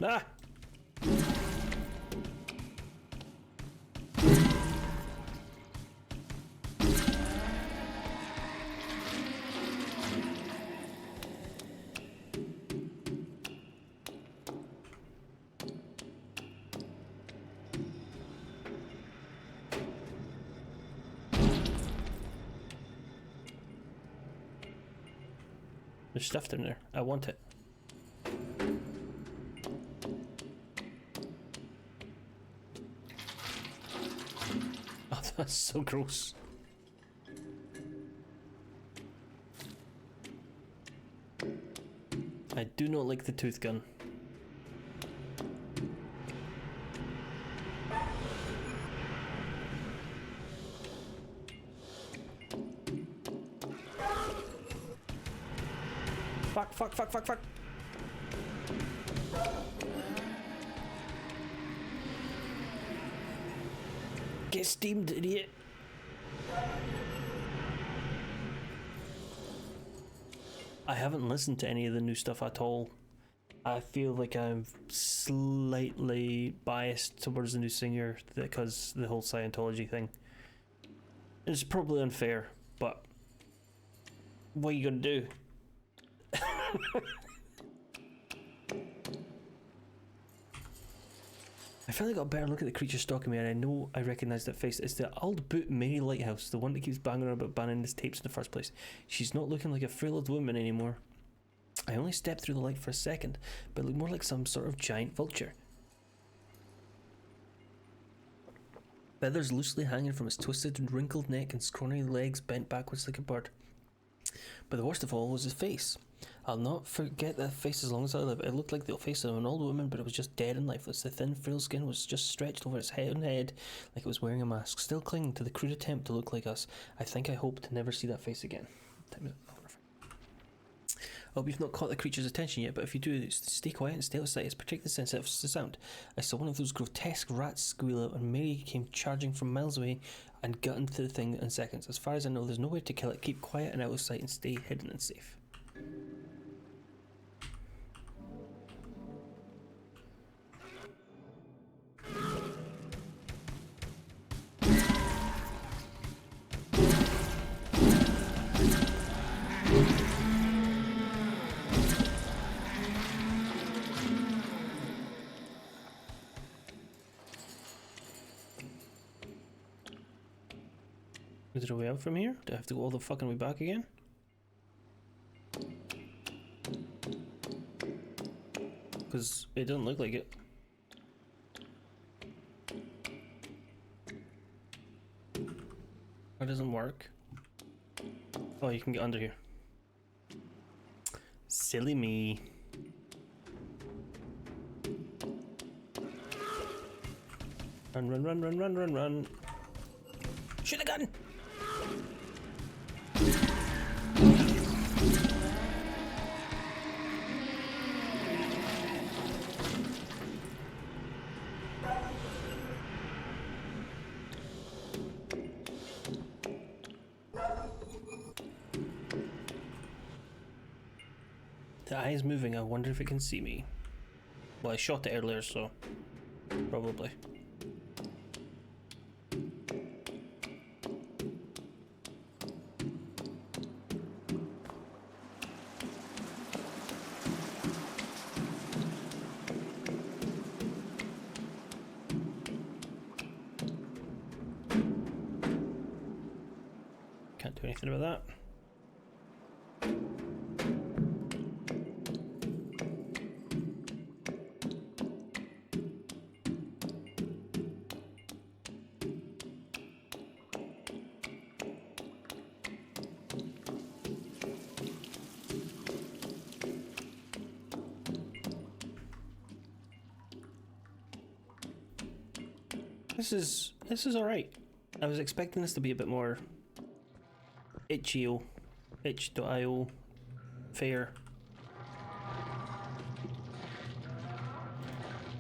Ah! There's stuff in there. I want it. Oh, that's so gross. I do not like the tooth gun. Fuck, fuck, fuck, fuck, fuck. Get steamed, idiot. I haven't listened to any of the new stuff at all. I feel like I'm slightly biased towards the new singer because the whole Scientology thing. It's probably unfair, but what are you gonna do? I finally got a better look at the creature stalking me, and I know I recognise that face. It's the old boot Mary Lighthouse, the one that keeps banging on about banning his tapes in the first place. She's not looking like a frail old woman anymore. I only stepped through the light for a second, but it looked more like some sort of giant vulture. Feathers loosely hanging from its twisted and wrinkled neck and scrawny legs bent backwards like a bird. But the worst of all was his face. I'll not forget that face as long as I live. It looked like the face of an old woman, but it was just dead and lifeless. The thin, frail skin was just stretched over its head like it was wearing a mask, still clinging to the crude attempt to look like us. I hope to never see that face again. I hope you've not caught the creature's attention yet, but if you do, stay quiet and stay out of sight. It's particularly sensitive to sound. I saw one of those grotesque rats squeal out, and Mary came charging from miles away and got into the thing in seconds. As far as I know, there's no way to kill it. Keep quiet and out of sight and stay hidden and safe. Is there a way out from here? Do I have to go all the fucking way back again? Because it doesn't look like it. That doesn't work. Oh, you can get under here. Silly me. Run, run, run, run, run, run, run. Shoot the gun! The eye is moving. I wonder if it can see me. Well, I shot it earlier, so probably. Can't do anything about that. This is alright. I was expecting this to be a bit more itch.io fair.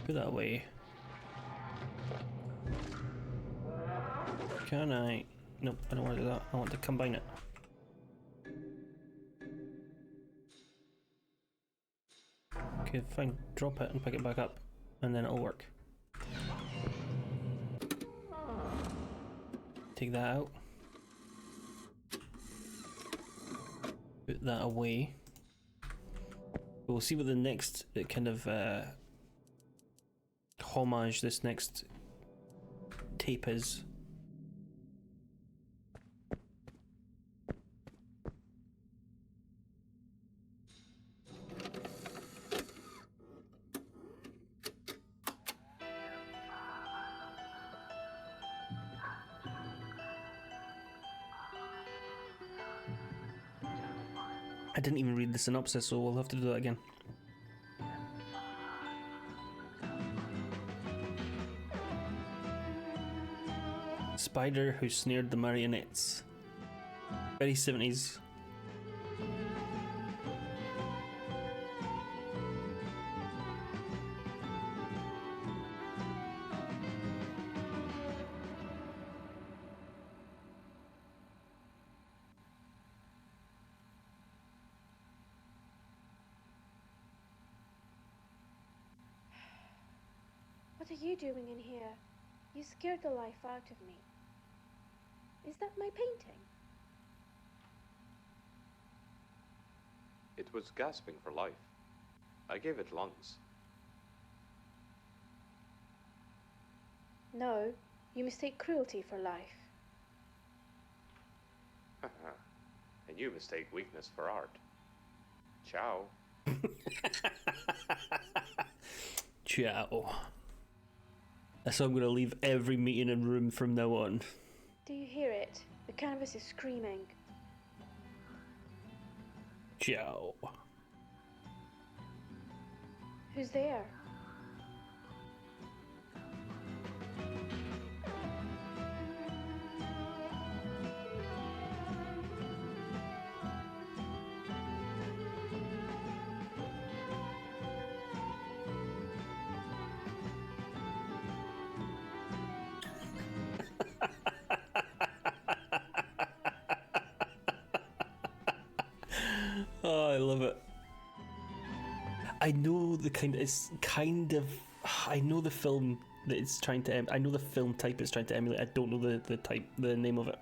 Put that away. Can I? Nope, I don't want to do that. I want to combine it. Okay, fine. Drop it and pick it back up, and then it'll work. Take that out. Put that away. We'll see what the next kind of homage this next tape is. I didn't even read the synopsis, so we'll have to do that again. Spider who snared the marionettes. Very 70s. What are you doing in here? You scared the life out of me. Is that my painting? It was gasping for life. I gave it lungs. No, you mistake cruelty for life. And you mistake weakness for art. Ciao. Ciao. So I'm gonna leave every meeting and room from now on. Do you hear it? The canvas is screaming. Ciao. Who's there? Oh, I love it. I know the kind of, it's kind of, I know the film that it's trying to, I know the film type it's trying to emulate. I don't know the type, the name of it.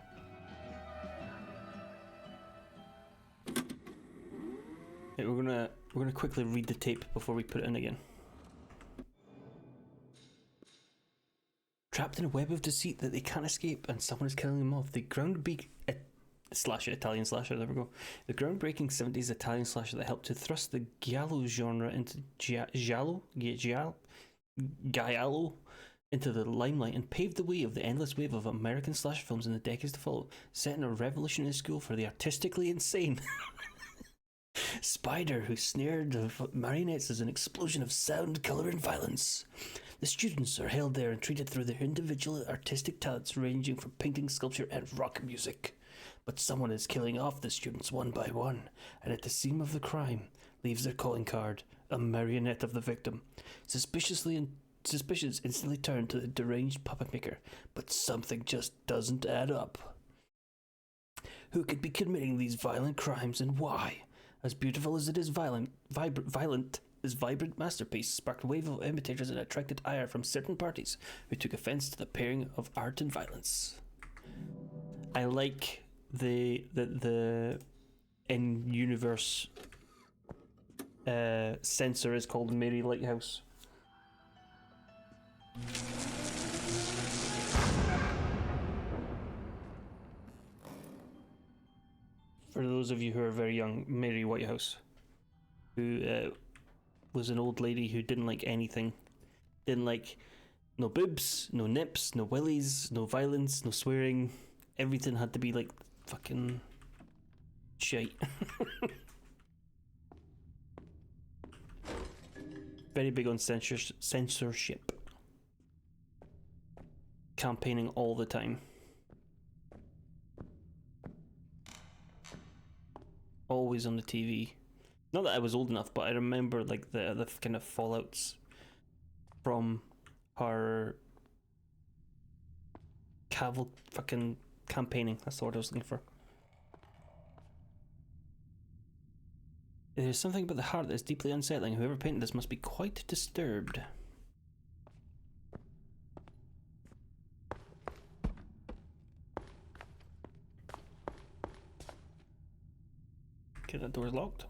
Right, we're gonna quickly read the tape before we put it in again. Trapped in a web of deceit that they can't escape, and someone is killing them off. The groundbreaking Italian slasher, there we go. The groundbreaking 70s Italian slasher that helped to thrust the giallo genre into giallo into the limelight and paved the way of the endless wave of American slasher films in the decades to follow, set in a revolutionary school for the artistically insane. Spider who snared the marionettes as an explosion of sound, colour and violence. The students are held there and treated through their individual artistic talents ranging from painting, sculpture and rock music. But someone is killing off the students one by one, and at the scene of the crime leaves their calling card, a marionette of the victim. Suspicious instantly turn to the deranged puppet maker, but something just doesn't add up. Who could be committing these violent crimes and why? As beautiful as it is violent, this vibrant masterpiece sparked a wave of imitators and attracted ire from certain parties who took offence to the pairing of art and violence. I like the in-universe censor is called Mary Lighthouse. For those of you who are very young, Mary Whitehouse, who was an old lady who didn't like anything. Didn't like no boobs, no nips, no willies, no violence, no swearing. Everything had to be like fucking shite. Very big on censorship. Campaigning all the time. Always on the TV. Not that I was old enough, but I remember like the kind of fallouts from her fucking campaigning. That's the word I was looking for. There's something about the heart that is deeply unsettling. Whoever painted this must be quite disturbed. Okay, that door's locked.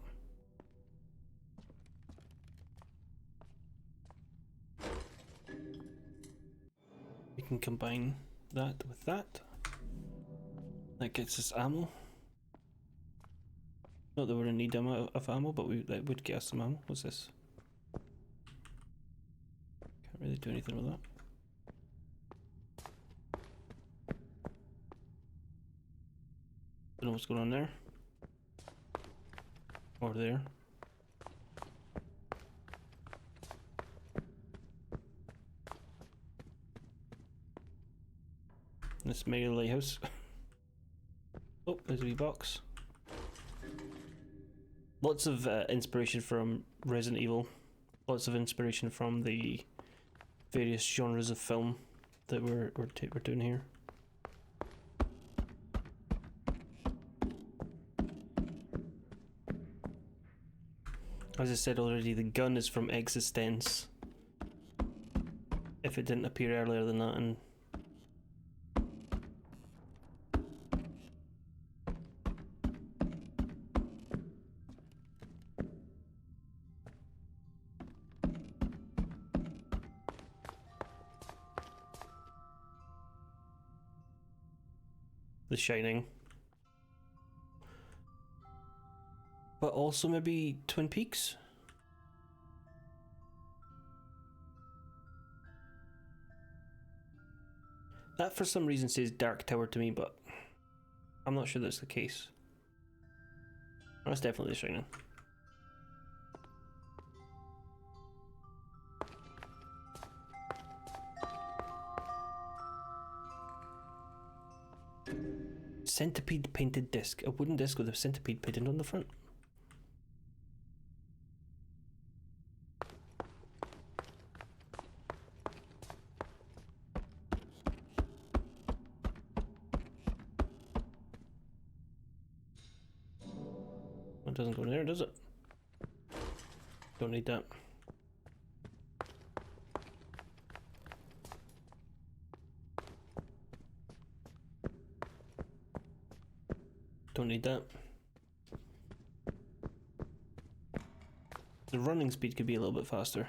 We can combine that with that. That gets us ammo. Not that we're in need of ammo, but that would get us some ammo. What's this? Can't really do anything with that. Don't know what's going on there. Or there. This Mary Lighthouse. Oh, there's a wee box. Lots of inspiration from Resident Evil. Lots of inspiration from the various genres of film that we're doing here. As I said already, the gun is from Existence. If it didn't appear earlier than that, and The Shining. But also maybe Twin Peaks? That for some reason says Dark Tower to me, but I'm not sure that's the case. That's definitely The Shining. Centipede painted disc. A wooden disc with a centipede painted on the front. It doesn't go in there, does it? Don't need that. Don't need that. The running speed could be a little bit faster.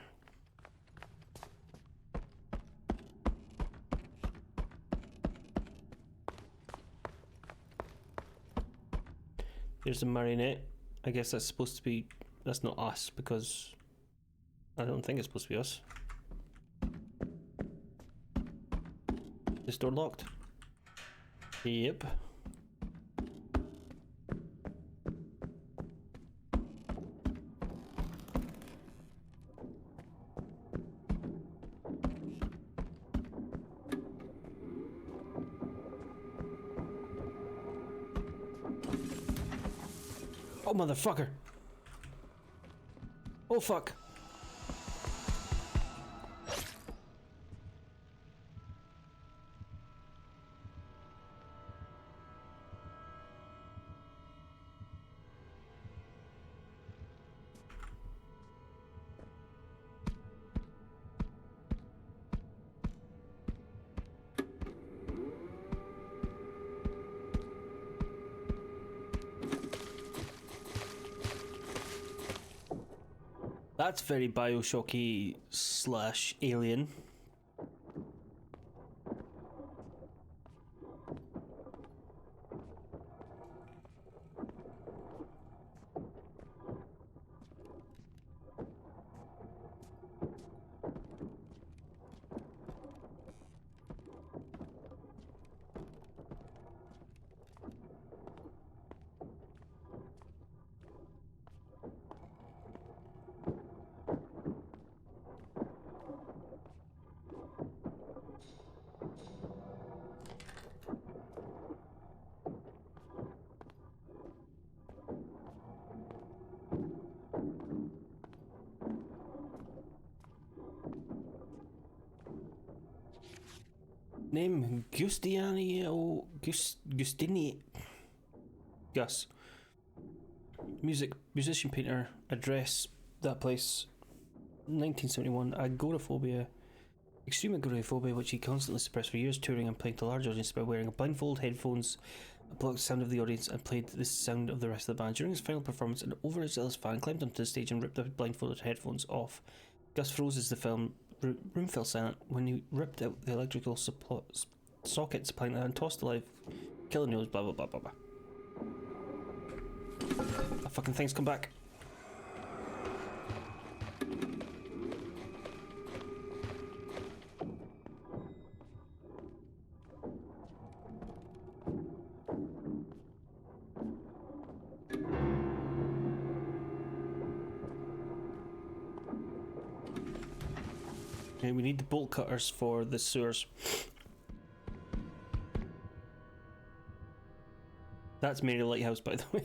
There's a marionette. I guess that's supposed to be... That's not us, because... I don't think it's supposed to be us. This door locked? Yep. Oh, motherfucker! Oh, fuck! That's very Bioshocky / Alien. Name Gustini Gus. Musician, painter. Address, that place. 1971. Agoraphobia. Extreme agoraphobia, which he constantly suppressed for years, touring and playing to large audiences by wearing a blindfold, headphones, blocked the sound of the audience, and played the sound of the rest of the band. During his final performance, an overzealous fan climbed onto the stage and ripped the blindfolded headphones off. Gus froze as the room fell silent when he ripped out the electrical socket supplying it and tossed alive, killing nose, blah blah blah blah blah. That fucking thing's come back. Okay, we need the bolt cutters for the sewers. That's Mary Lighthouse, by the way.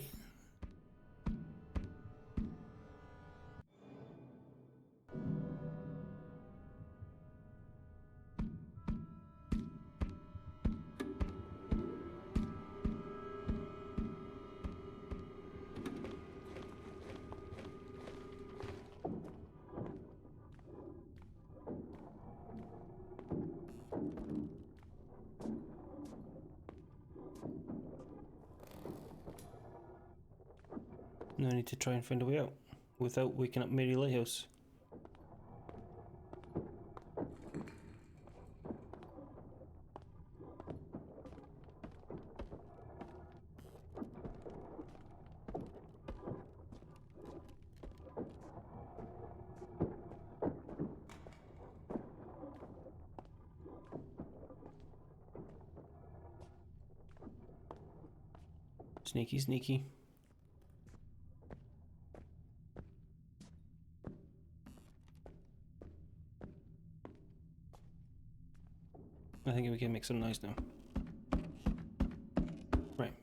Now I need to try and find a way out without waking up Mary Lighthouse. Sneaky, sneaky. I think we can make some noise now. Right,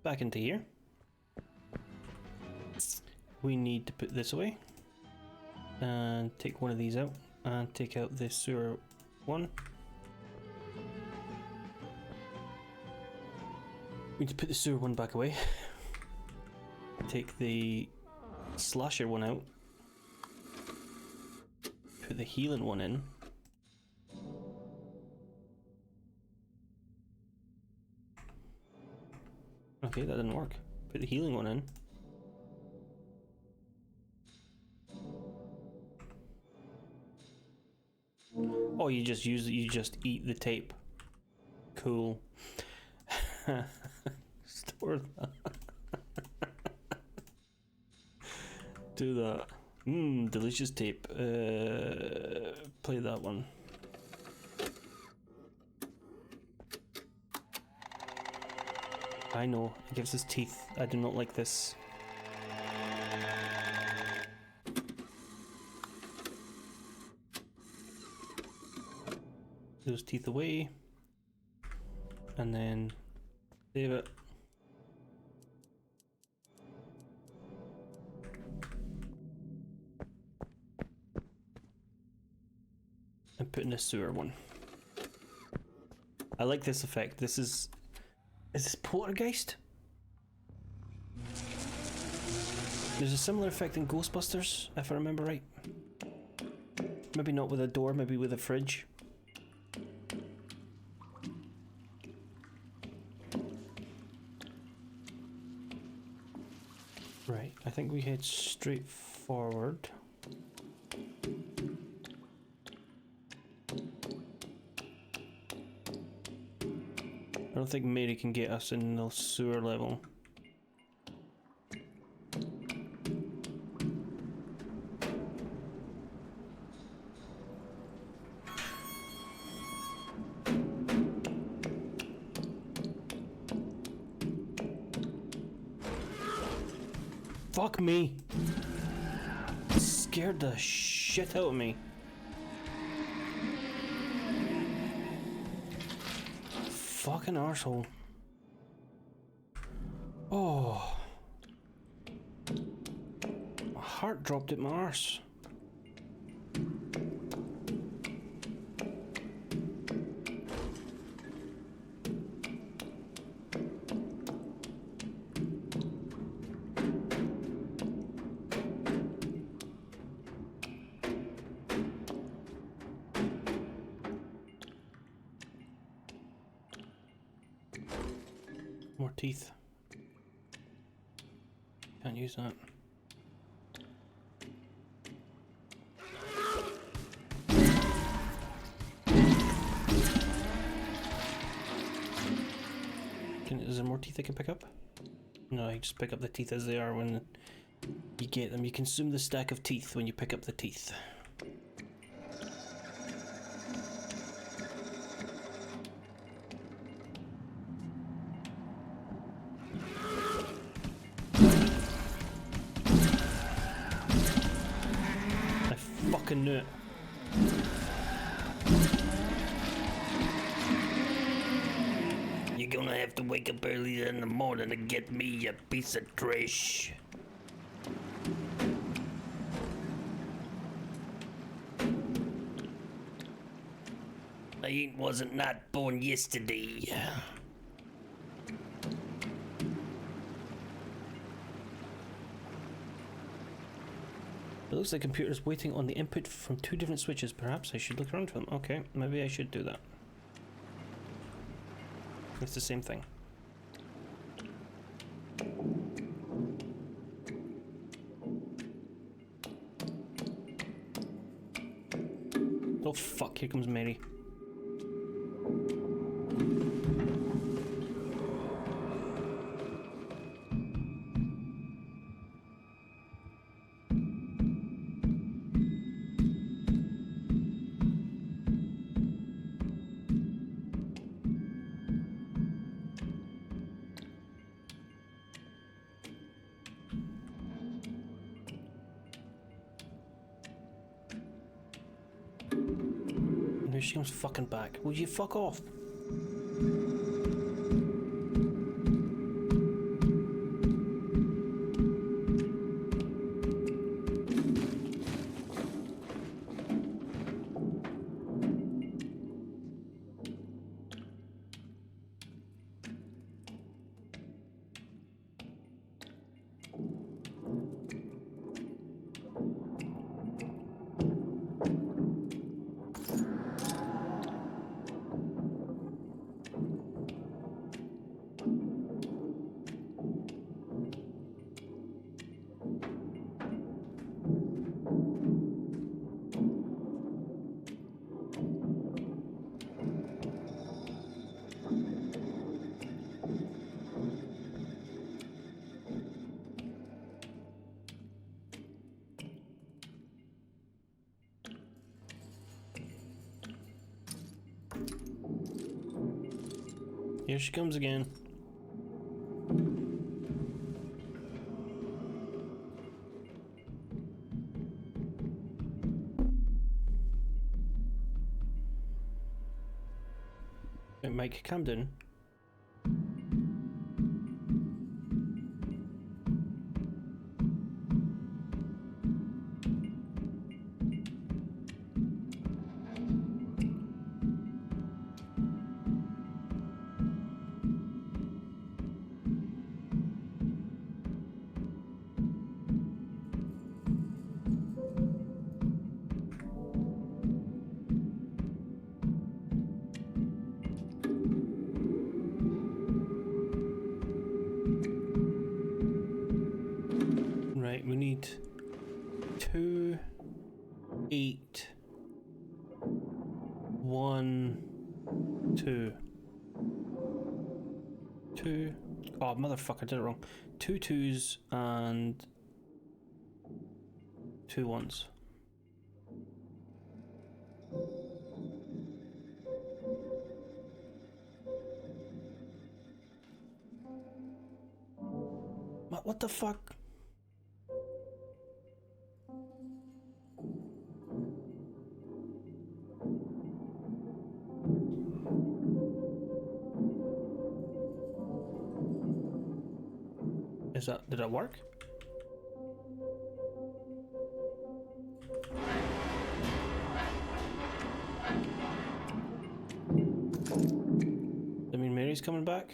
back into here. We need to put this away and take one of these out and take out this sewer one. We need to put the sewer one back away. Take the slasher one out. Put the healing one in. Okay, that didn't work. Put the healing one in. Oh, you just use it, you just eat the tape. Cool. Store that. Do that. Delicious tape. Play that one. I know, it gives us teeth. I do not like this. Those teeth away. And then save it. And put in a sewer one. I like this effect. This is this Poltergeist? There's a similar effect in Ghostbusters, if I remember right. Maybe not with a door, maybe with a fridge. Right, I think we head straight forward. I don't think Mary can get us in the sewer level. Fuck me! Scared the shit out of me. Fucking arsehole. Oh. My heart dropped at my arse. More teeth. Can't use that. Is there more teeth I can pick up? No, I just pick up the teeth as they are when you get them. You consume the stack of teeth when you pick up the teeth. I fucking knew it. have to wake up early in the morning to get me a piece of trash. Wasn't not born yesterday. It looks like the computer is waiting on the input from 2 different switches. Perhaps I should look around for them. Okay, maybe I should do that. It's the same thing. Oh fuck, here comes Mary. Here she comes fucking back. Will you fuck off? Here she comes again. Hey, Mike Camden. Right, we need 2, 8, 1, 2. 2. Oh, motherfucker, I did it wrong. 2 2s and 2 1s. What the fuck? Did that work? I mean, Mary's coming back?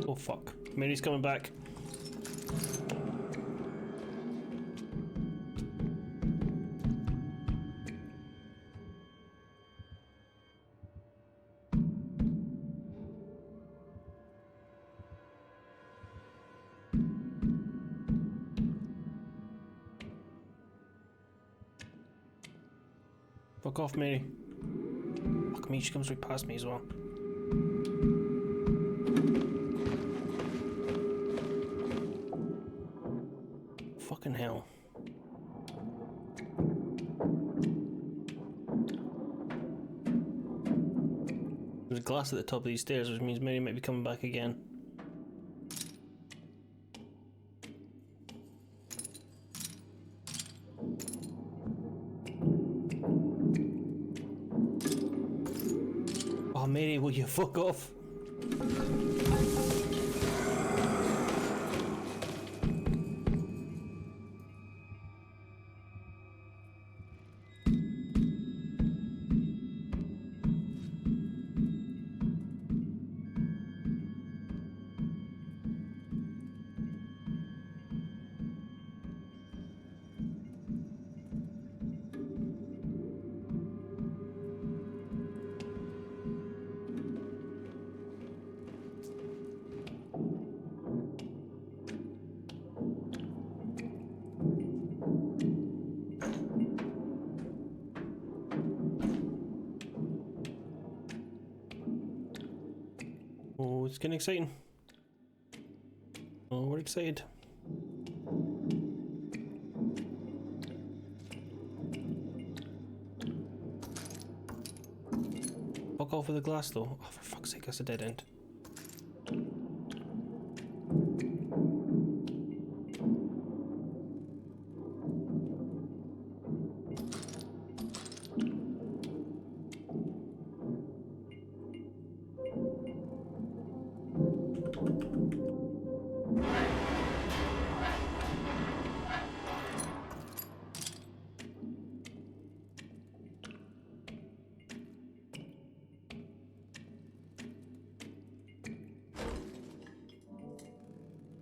Oh fuck. Mary's coming back. Fuck off, Mary. Fuck me, she comes right past me as well. Fucking hell. glass at the top of these stairs, which means Mary might be coming back again. Oh, Mary, will you fuck off? Oh, it's getting exciting. Oh, we're excited. Fuck off with the glass though. Oh, for fuck's sake, that's a dead end.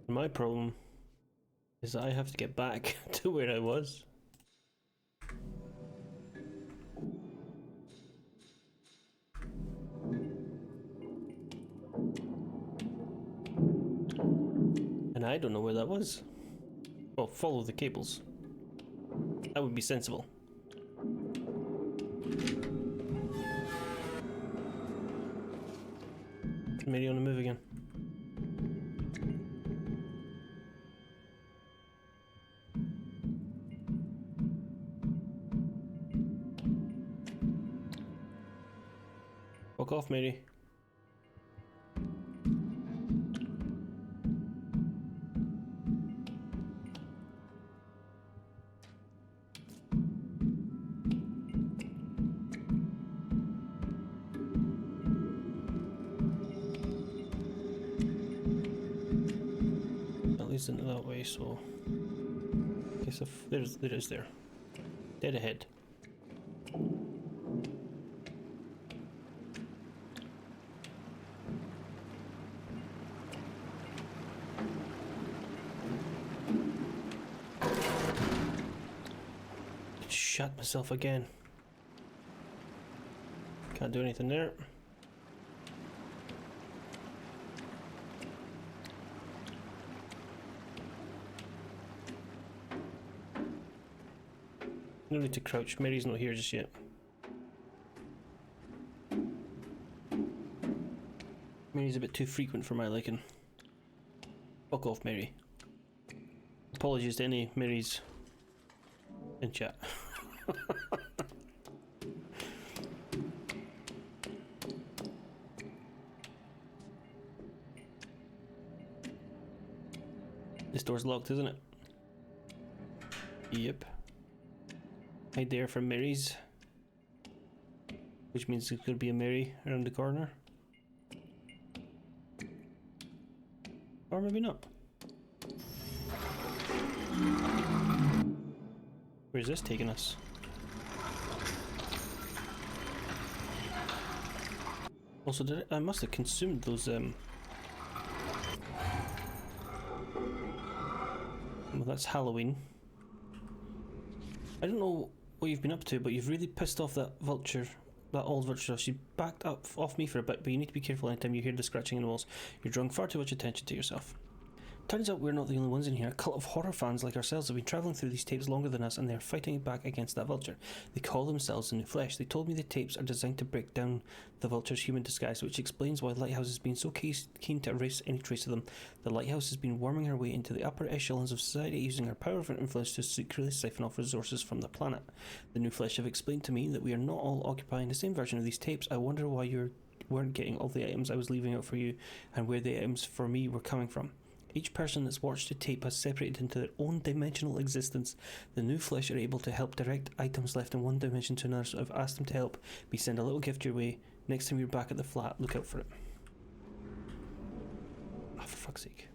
My problem is that I have to get back to where I was. And I don't know where that was. Well, follow the cables. That would be sensible. Maybe on the move again. Fuck off, Mary. That leads into that way, so I guess if there is there. Dead ahead. Shut myself again. Can't do anything there. No need to crouch. Mary's not here just yet. Mary's a bit too frequent for my liking. Fuck off, Mary. Apologies to any Marys in chat. This door's locked, isn't it? Yep. Hide there for Mary's. Which means there could be a Mary around the corner. Or maybe not. Where's this taking us? Also, I must have consumed those well, that's Halloween. I don't know what you've been up to, but you've really pissed off that vulture, that old vulture. She backed up off me for a bit, but you need to be careful anytime you hear the scratching in the walls. You're drawing far too much attention to yourself. Turns out we're not the only ones in here. A cult of horror fans like ourselves have been travelling through these tapes longer than us, and they're fighting back against that vulture. They call themselves the New Flesh. They told me the tapes are designed to break down the vulture's human disguise, which explains why Lighthouse has been so keen to erase any trace of them. The Lighthouse has been worming her way into the upper echelons of society, using her power and influence to secretly siphon off resources from the planet. The New Flesh have explained to me that we are not all occupying the same version of these tapes. I wonder why you're weren't getting all the items I was leaving out for you, and where the items for me were coming from. Each person that's watched the tape has separated into their own dimensional existence. The new flesh are able to help direct items left in one dimension to another, so I've asked them to help me send a little gift your way. Next time you're back at the flat, look out for it. Oh, for fuck's sake.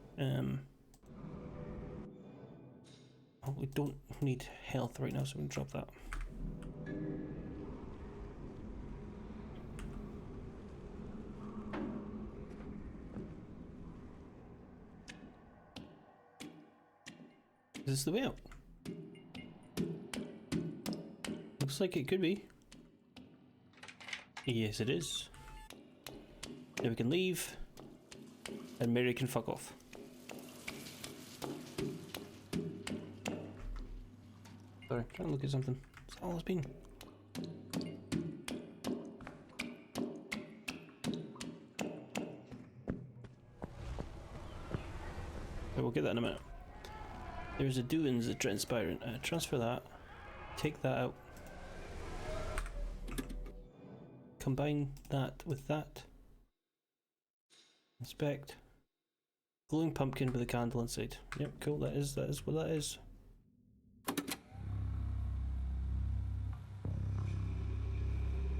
Oh, we don't need health right now, so we can drop that. Is this the way out? Looks like it could be. Yes, it is. Now we can leave, and Mary can fuck off. Sorry, trying to look at something. That's all it's been. We'll get that in a minute. There's a doings that transpiring. Transfer that. Take that out. Combine that with that. Inspect. Glowing pumpkin with a candle inside. Yep, cool. That is what that is.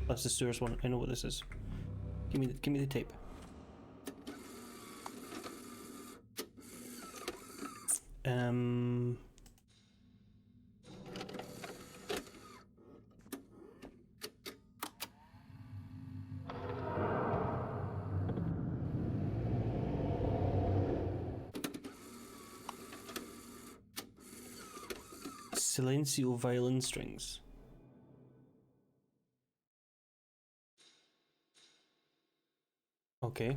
That's the sewers one. I know what this is. Give me the tape. Silencio violin strings. Okay.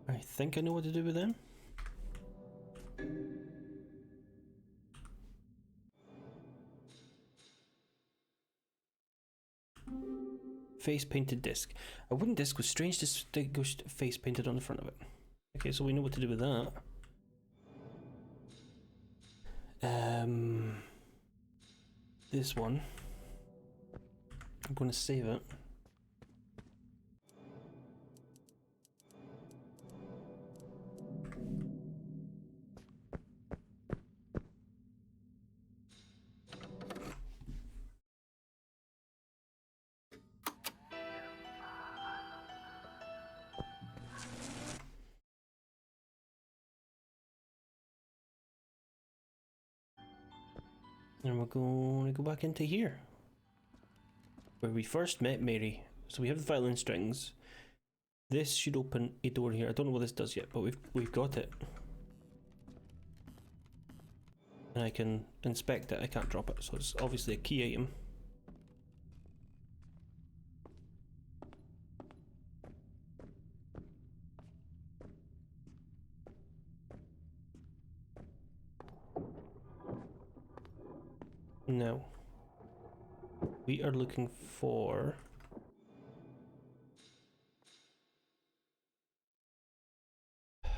I think I know what to do with them. Face painted disc. A wooden disc with strange distinguished face painted on the front of it. Okay, so we know what to do with that. This one. I'm going to save it. And we're going to go back into here, where we first met Mary. So we have the violin strings. This should open a door here. I don't know what this does yet, but we've got it. And I can inspect it. I can't drop it, so it's obviously a key item. Now, we are looking for... It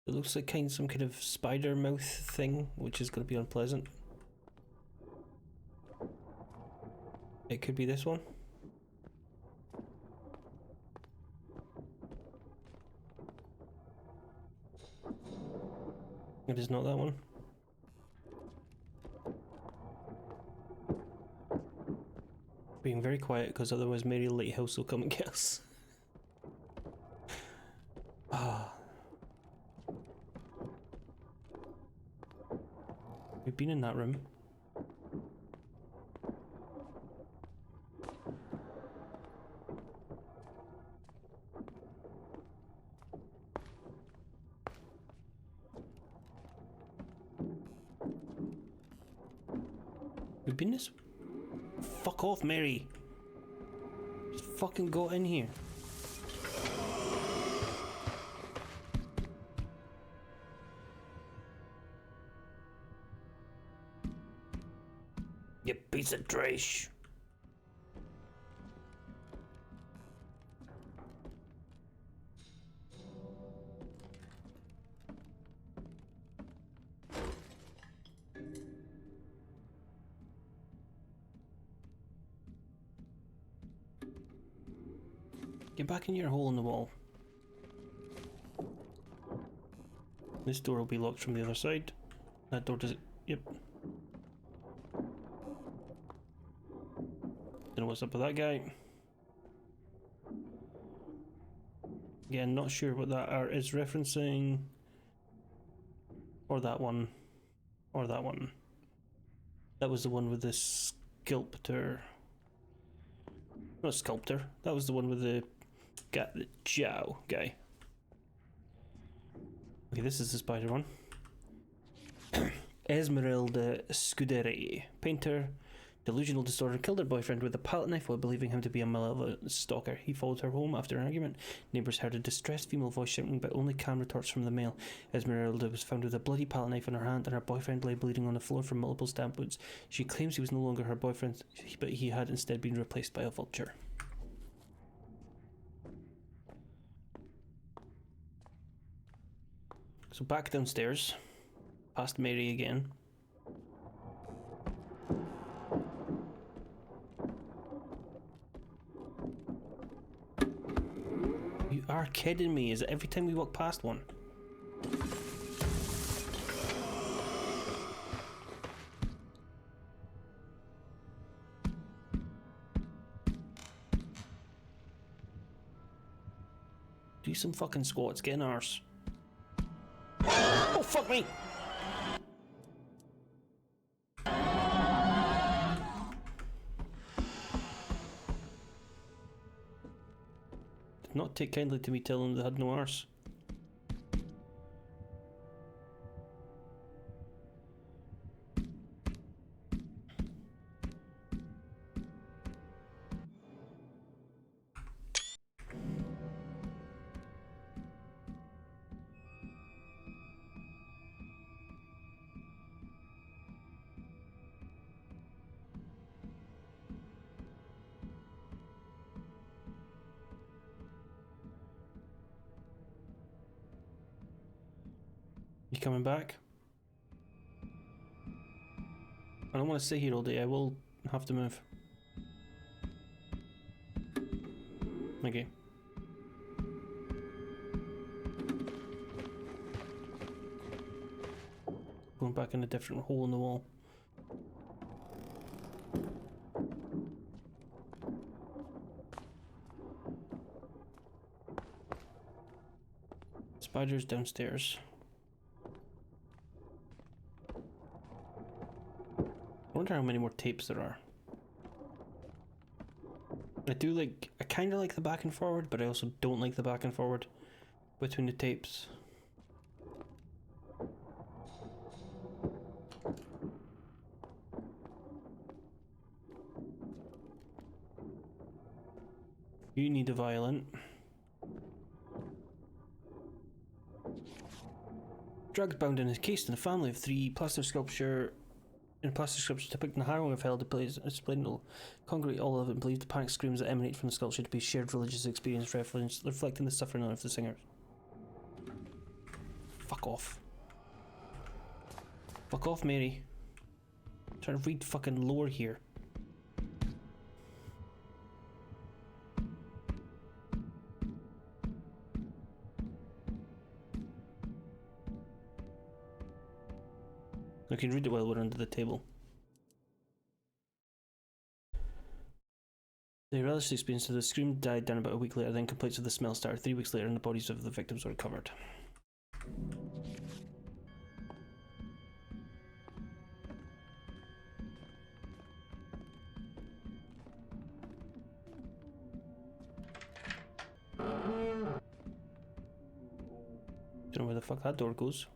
looks like some kind of spider mouth thing, which is going to be unpleasant. It could be this one. It is not that one. Being very quiet, because otherwise Mary Lighthouse will come and get us. Ah. We've been in that room. We've been this. Fuck off, Mary. Just fucking go in here. You piece of trash. Get back in your hole in the wall. This door will be locked from the other side. That door does it. Yep. Don't know what's up with that guy. Again, not sure what that art is referencing. Or that one. Or that one. That was the one with the sculptor. Not sculptor. That was the one with the guy, the Jow guy. Okay, this is the spider one. Esmeralda Scuderi, painter, delusional disorder, killed her boyfriend with a palette knife while believing him to be a malevolent stalker. He followed her home after an argument. Neighbours heard a distressed female voice shouting, but only cam retorts from the male. Esmeralda was found with a bloody palette knife in her hand, and her boyfriend lay bleeding on the floor from multiple stab wounds. She claims he was no longer her boyfriend, but he had instead been replaced by a vulture. So back downstairs, past Mary again. You are kidding me, is it every time we walk past one? Do some fucking squats, get an arse. Oh, fuck me! Did not take kindly to me telling them they had no arse. You coming back? I don't want to stay here all day, I will have to move. Okay. Going back in a different hole in the wall. Spiders downstairs. I wonder how many more tapes there are. I kind of like the back and forward, but I also don't like the back and forward between the tapes. You need a violin. Drugs bound and encased in a family of 3 plaster sculpture depicting the harrowing of hell displayed in concrete, all of it believed the panic screams that emanate from the sculpture to be shared religious experience reflecting the suffering of the singers. Fuck off. Fuck off, Mary. I'm trying to read fucking lore here. I can read it while we're under the table. The relish experience of the scream died down about a week later, then complaints of the smell started 3 weeks later and the bodies of the victims were recovered. Don't know where the fuck that door goes.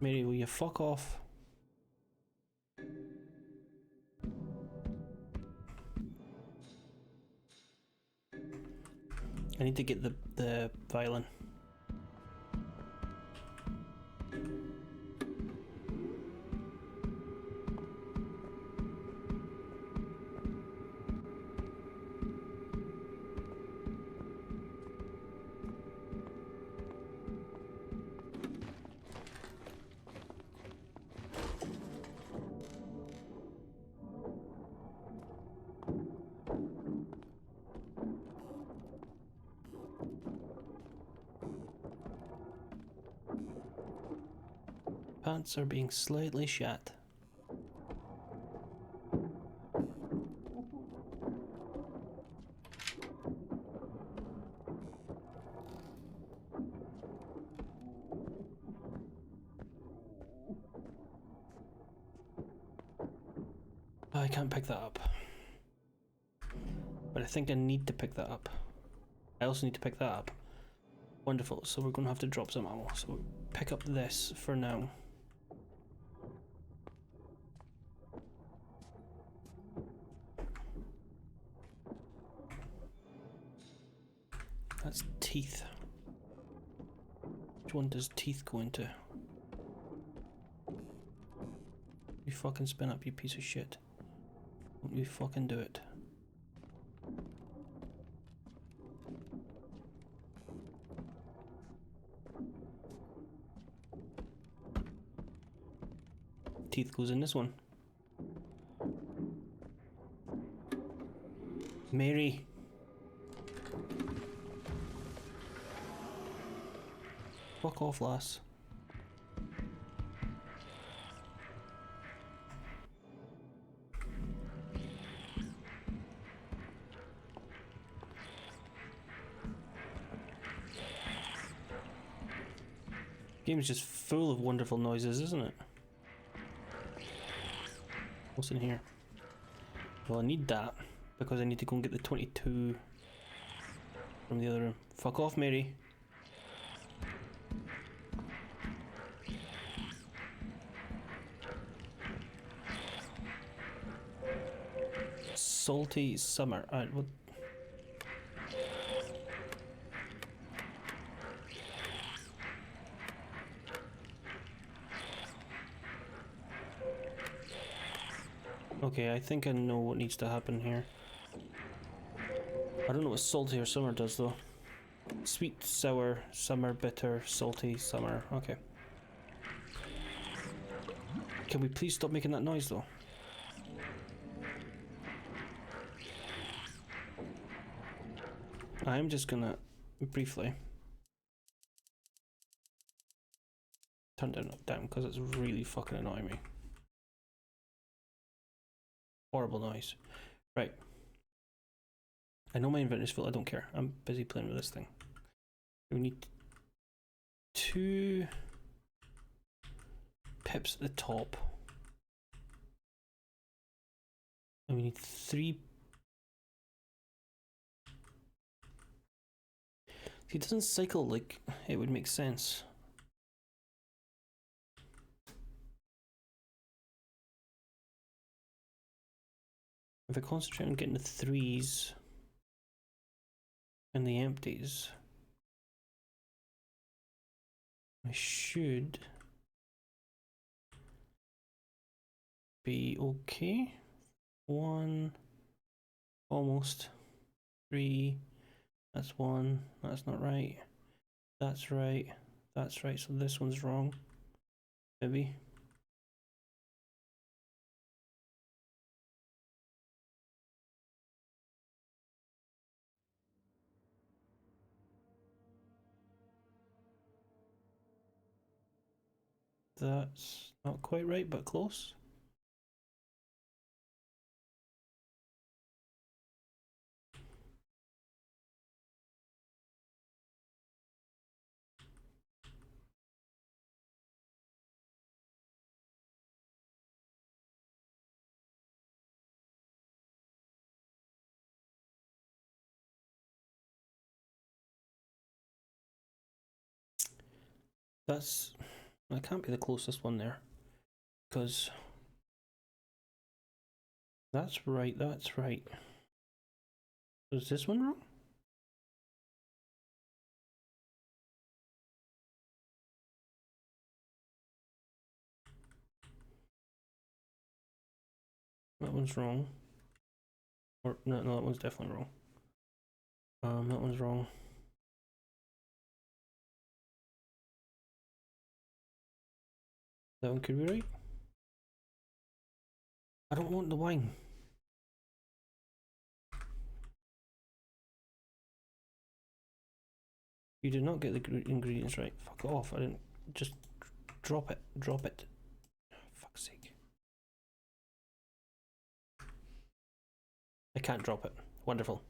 Mary, will you fuck off? I need to get the violin. Pants are being slightly shat. I can't pick that up. But I think I need to pick that up. I also need to pick that up. Wonderful, so we're going to have to drop some ammo. So pick up this for now. That's teeth. Which one does teeth go into? You fucking spin up, you piece of shit. Don't you fucking do it. Teeth goes in this one. Mary. Fuck off, lass. Game's just full of wonderful noises, isn't it? What's in here? Well, I need that because I need to go and get the 22 from the other room. Fuck off, Mary. Salty summer. Alright, what? Okay, I think I know what needs to happen here. I don't know what salty or summer does though. Sweet, sour, summer, bitter, salty, summer. Okay. Can we please stop making that noise though? I'm just gonna briefly turn down because it's really fucking annoying me. Horrible noise. Right. I know my inventory's full, I don't care. I'm busy playing with this thing. We need 2 pips at the top. And we need 3. See, it doesn't cycle like it would make sense. If I concentrate on getting the 3s and the empties, I should be okay. 1, almost. 3, that's 1, that's not right. That's right, that's right, so this one's wrong. Maybe. That's not quite right, but close. That can't be the closest one there, because that's right, that's right. Is this one wrong? That one's wrong. Or no, that one's definitely wrong. That one's wrong. That one could be right. I don't want the wine. You did not get the ingredients right. Fuck off. I didn't just Drop it. Drop it. Fuck's sake. I can't drop it. Wonderful.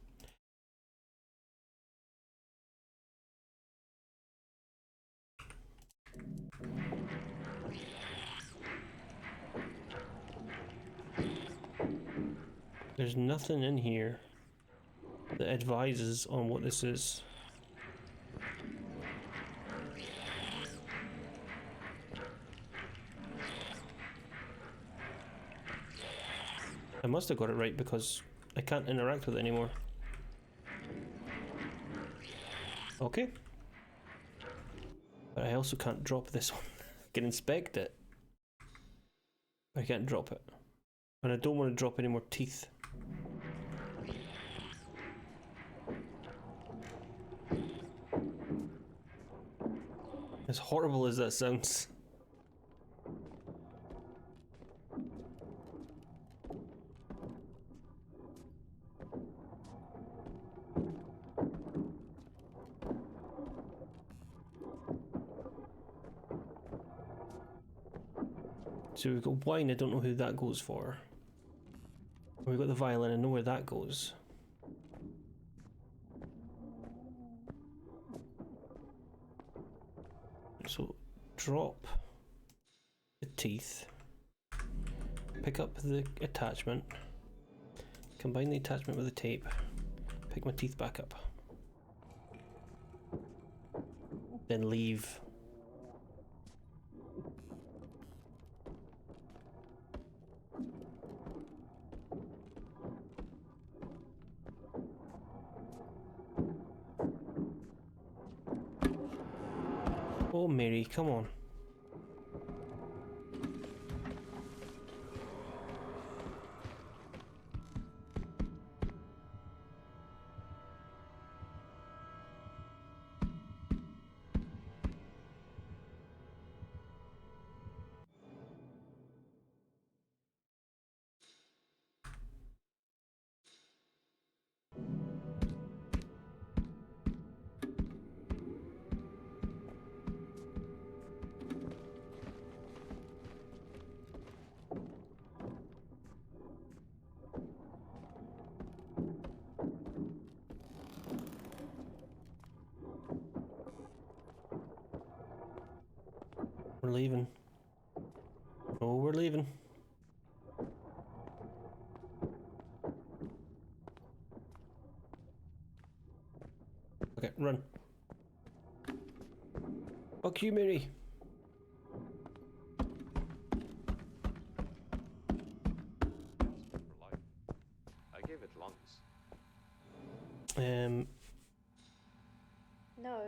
There's nothing in here that advises on what this is. I must have got it right because I can't interact with it anymore. Okay. But I also can't drop this one. I can inspect it. But I can't drop it. And I don't want to drop any more teeth. As horrible as that sounds. So we've got wine, I don't know who that goes for. We've got the violin, I know where that goes. So drop the teeth, pick up the attachment, combine the attachment with the tape, pick my teeth back up, then leave. Oh, Mary, come on. We're leaving. Oh, we're leaving. Okay, run. Fuck you, Mary. For life. I gave it lungs. No,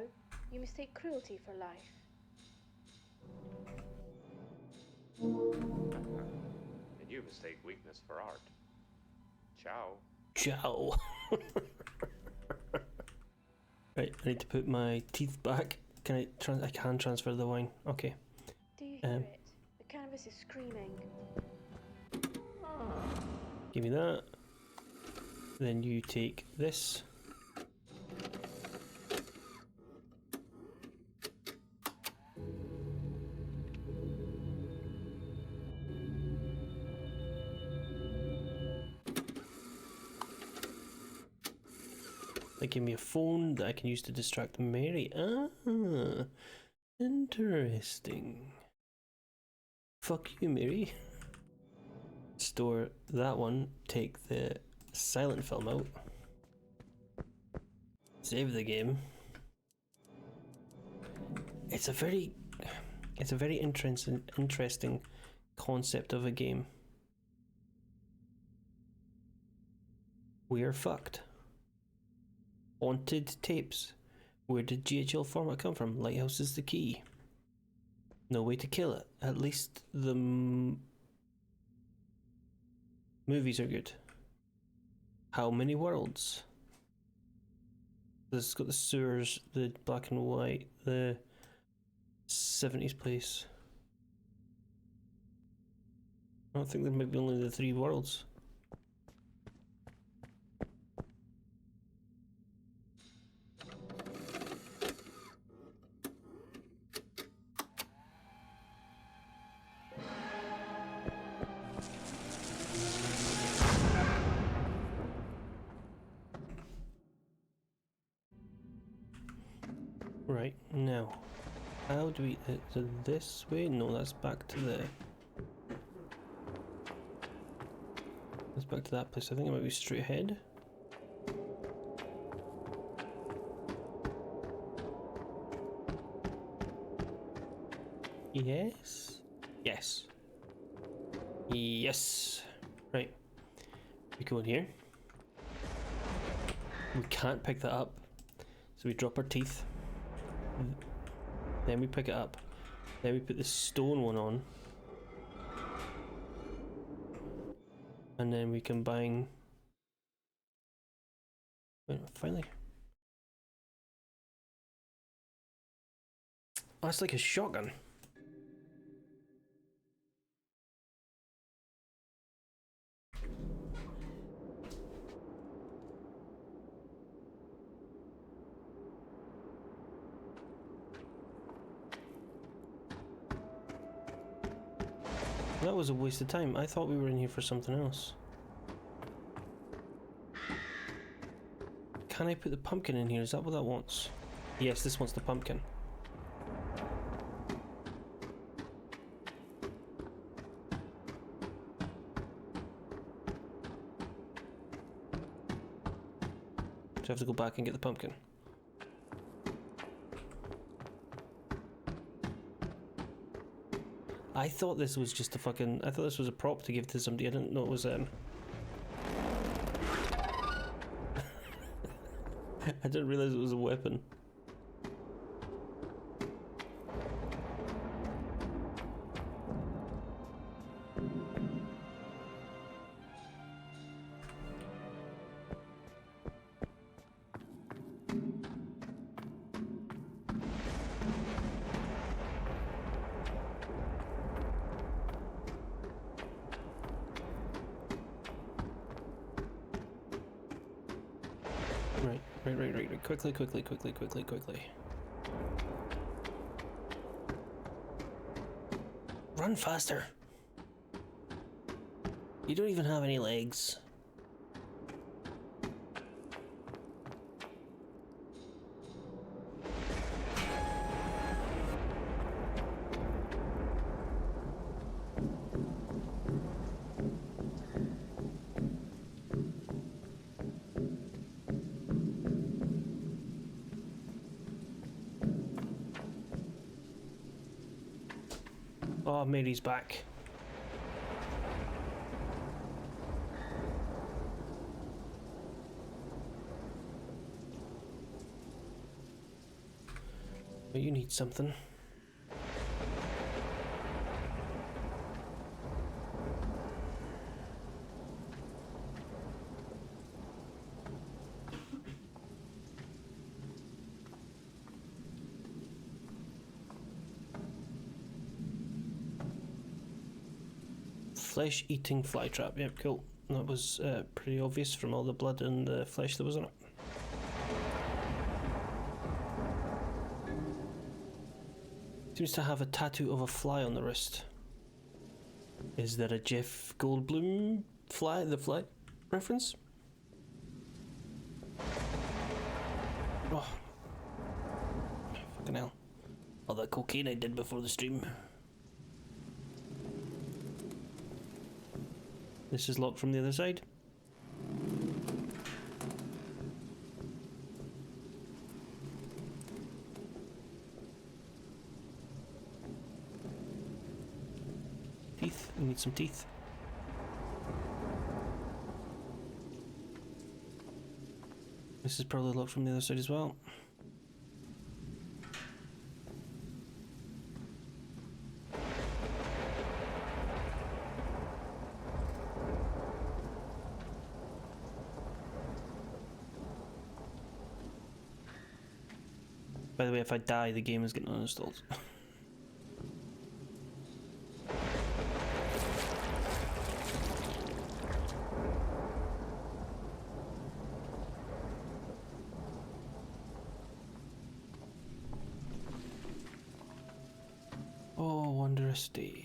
you mistake cruelty for life. And you mistake weakness for art. Ciao. Ciao. Right, I need to put my teeth back. Can I I can transfer the wine. Okay. Do you hear it? The canvas is screaming. Give me that. Then you take this. They give me a phone that I can use to distract Mary. Ah, interesting. Fuck you, Mary. Store that one. Take the silent film out. Save the game. It's a very interesting concept of a game. We're fucked. Haunted tapes. Where did GHL format come from? Lighthouse is the key. No way to kill it. At least the movies are good. How many worlds? This has got the sewers, the black and white, the 70s place. I don't think there might be only the 3 worlds. Right, now, how do we... Is it this way? No, that's back to the... That's back to that place. I think it might be straight ahead. Yes? Yes. Yes. Right. We go in here. We can't pick that up. So we drop our teeth. Then we pick it up. Then we put the stone one on. And then we combine... Wait, finally. Oh, that's like a shotgun. That was a waste of time. I thought we were in here for something else. Can I put the pumpkin in here? Is that what that wants? Yes, this wants the pumpkin. So I have to go back and get the pumpkin. I thought this was just a fucking... I thought this was a prop to give to somebody. I didn't know it was I didn't realize it was a weapon. Right. Quickly. Run faster. You don't even have any legs. Oh, Mary's back. But you need something. Flesh-eating flytrap. Yep, cool. That was pretty obvious from all the blood and the flesh that was on it. Seems to have a tattoo of a fly on the wrist. Is that a Jeff Goldblum fly? The fly reference? Oh. Fucking hell. All that cocaine I did before the stream. This is locked from the other side. Teeth. We need some teeth. This is probably locked from the other side as well. By the way, if I die, the game is getting uninstalled. Oh, wondrous day.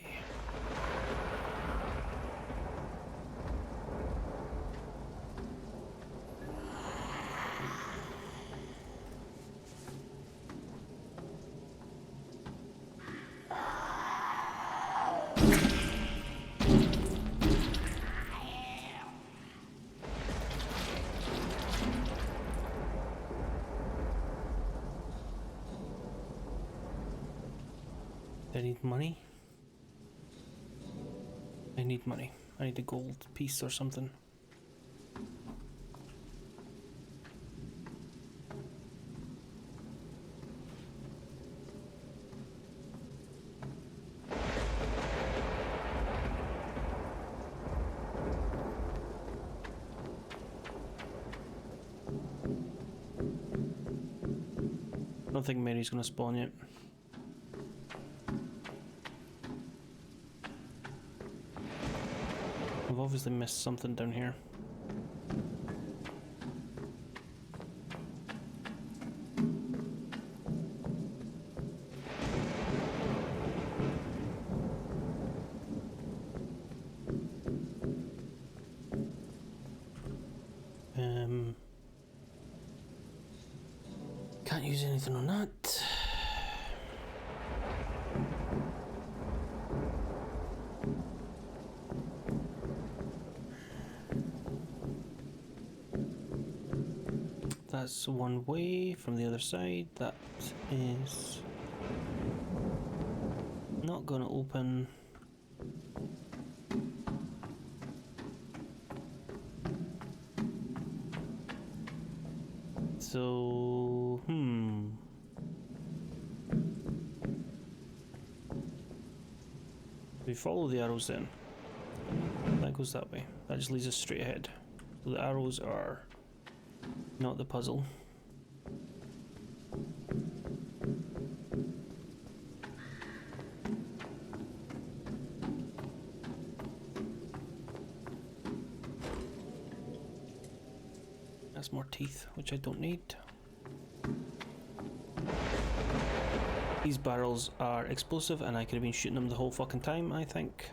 I need money. I need money. I need a gold piece or something. I don't think Mary's gonna spawn yet. I've obviously missed something down here. Can't use anything on that. That's one way from the other side. That is not gonna open. So, we follow the arrows then. That goes that way. That just leads us straight ahead. So the arrows are not the puzzle. That's more teeth, which I don't need. These barrels are explosive and I could have been shooting them the whole fucking time, I think.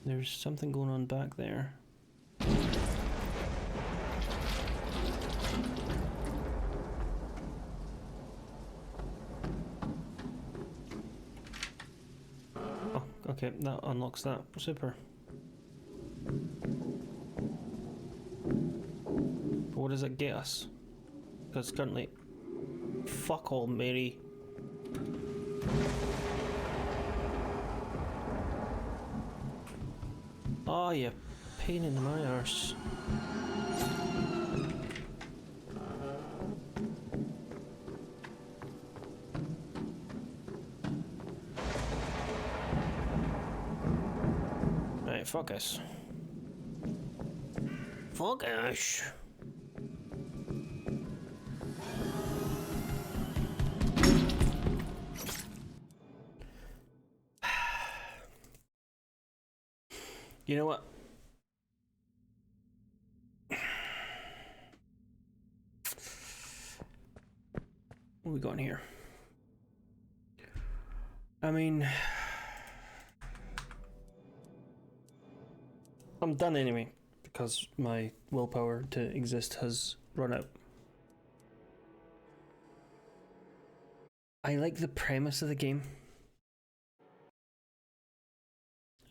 There's something going on back there. Oh, okay, that unlocks that. Super. But what does it get us? Because currently... Fuck all, Mary. Oh, you pain in my arse. Right, focus. Focus. You know what? What we got in here? I mean, I'm done anyway, because my willpower to exist has run out. I like the premise of the game.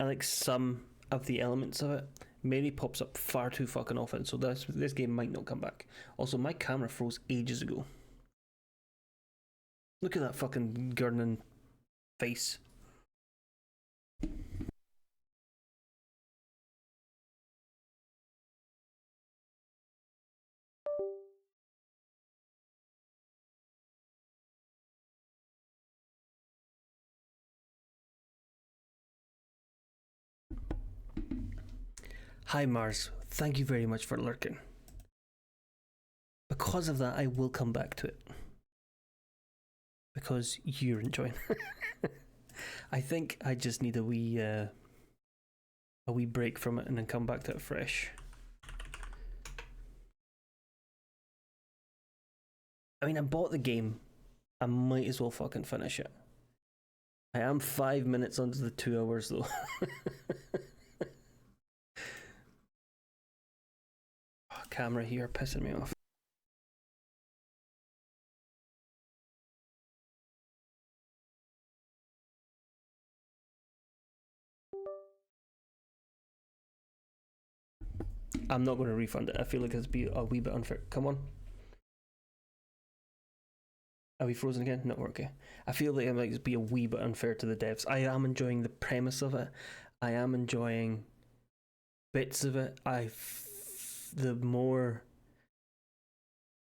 I like some of the elements of it. Mary pops up far too fucking often, so this game might not come back. Also, my camera froze ages ago. Look at that fucking gurning face. Hi Mars, thank you very much for lurking. Because of that, I will come back to it. Because you're enjoying. I think I just need a wee break from it and then come back to it fresh. I mean, I bought the game. I might as well fucking finish it. I am 5 minutes under the 2 hours though. Camera here pissing me off. I'm not going to refund it. I feel like it's be a wee bit unfair. Come on. Are we frozen again? No, we're okay. I feel like it might be a wee bit unfair to the devs. I am enjoying the premise of it. I am enjoying bits of it. The more...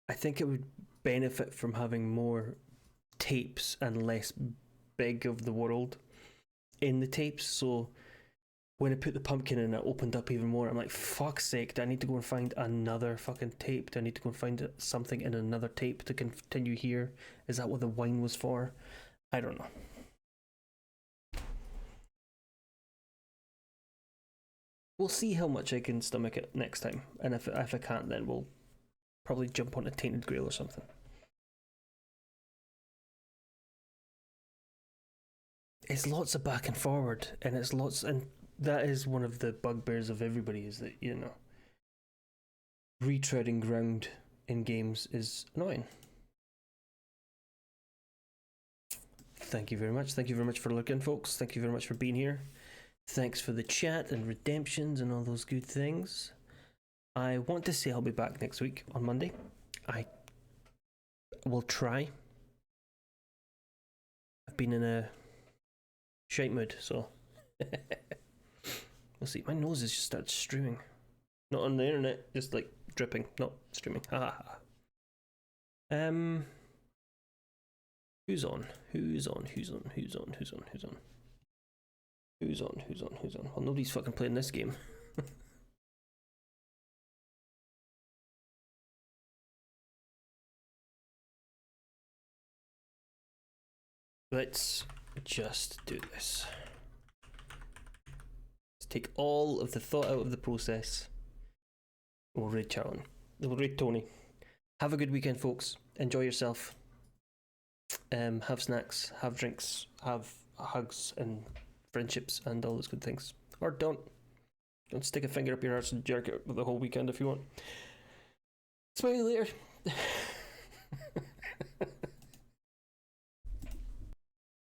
I think it would benefit from having more tapes and less big of the world in the tapes. So when I put the pumpkin in, it opened up even more. I'm like, fuck's sake, do I need to go and find another fucking tape? Do I need to go and find something in another tape to continue here? Is that what the wine was for? I don't know. We'll see how much I can stomach it next time. And if I can't, then we'll probably jump on a Tainted Grail or something. It's lots of back and forward, and it's lots, and that is one of the bugbears of everybody, is that, you know, retreading ground in games is annoying. Thank you very much. Thank you very much for looking, folks. Thank you very much for being here. Thanks for the chat and redemptions and all those good things. I want to say I'll be back next week on Monday. I will try. I've been in a shite mood, so we'll see. My nose has just started streaming. Not on the internet, just like dripping, not streaming. Who's on? Well, nobody's fucking playing this game. Let's just do this. Let's take all of the thought out of the process. We'll raid Charlton. We'll raid Tony. Have a good weekend, folks. Enjoy yourself. Have snacks, have drinks, have hugs and friendships and all those good things. Or don't. Don't stick a finger up your arse and jerk it the whole weekend if you want. Smile you later.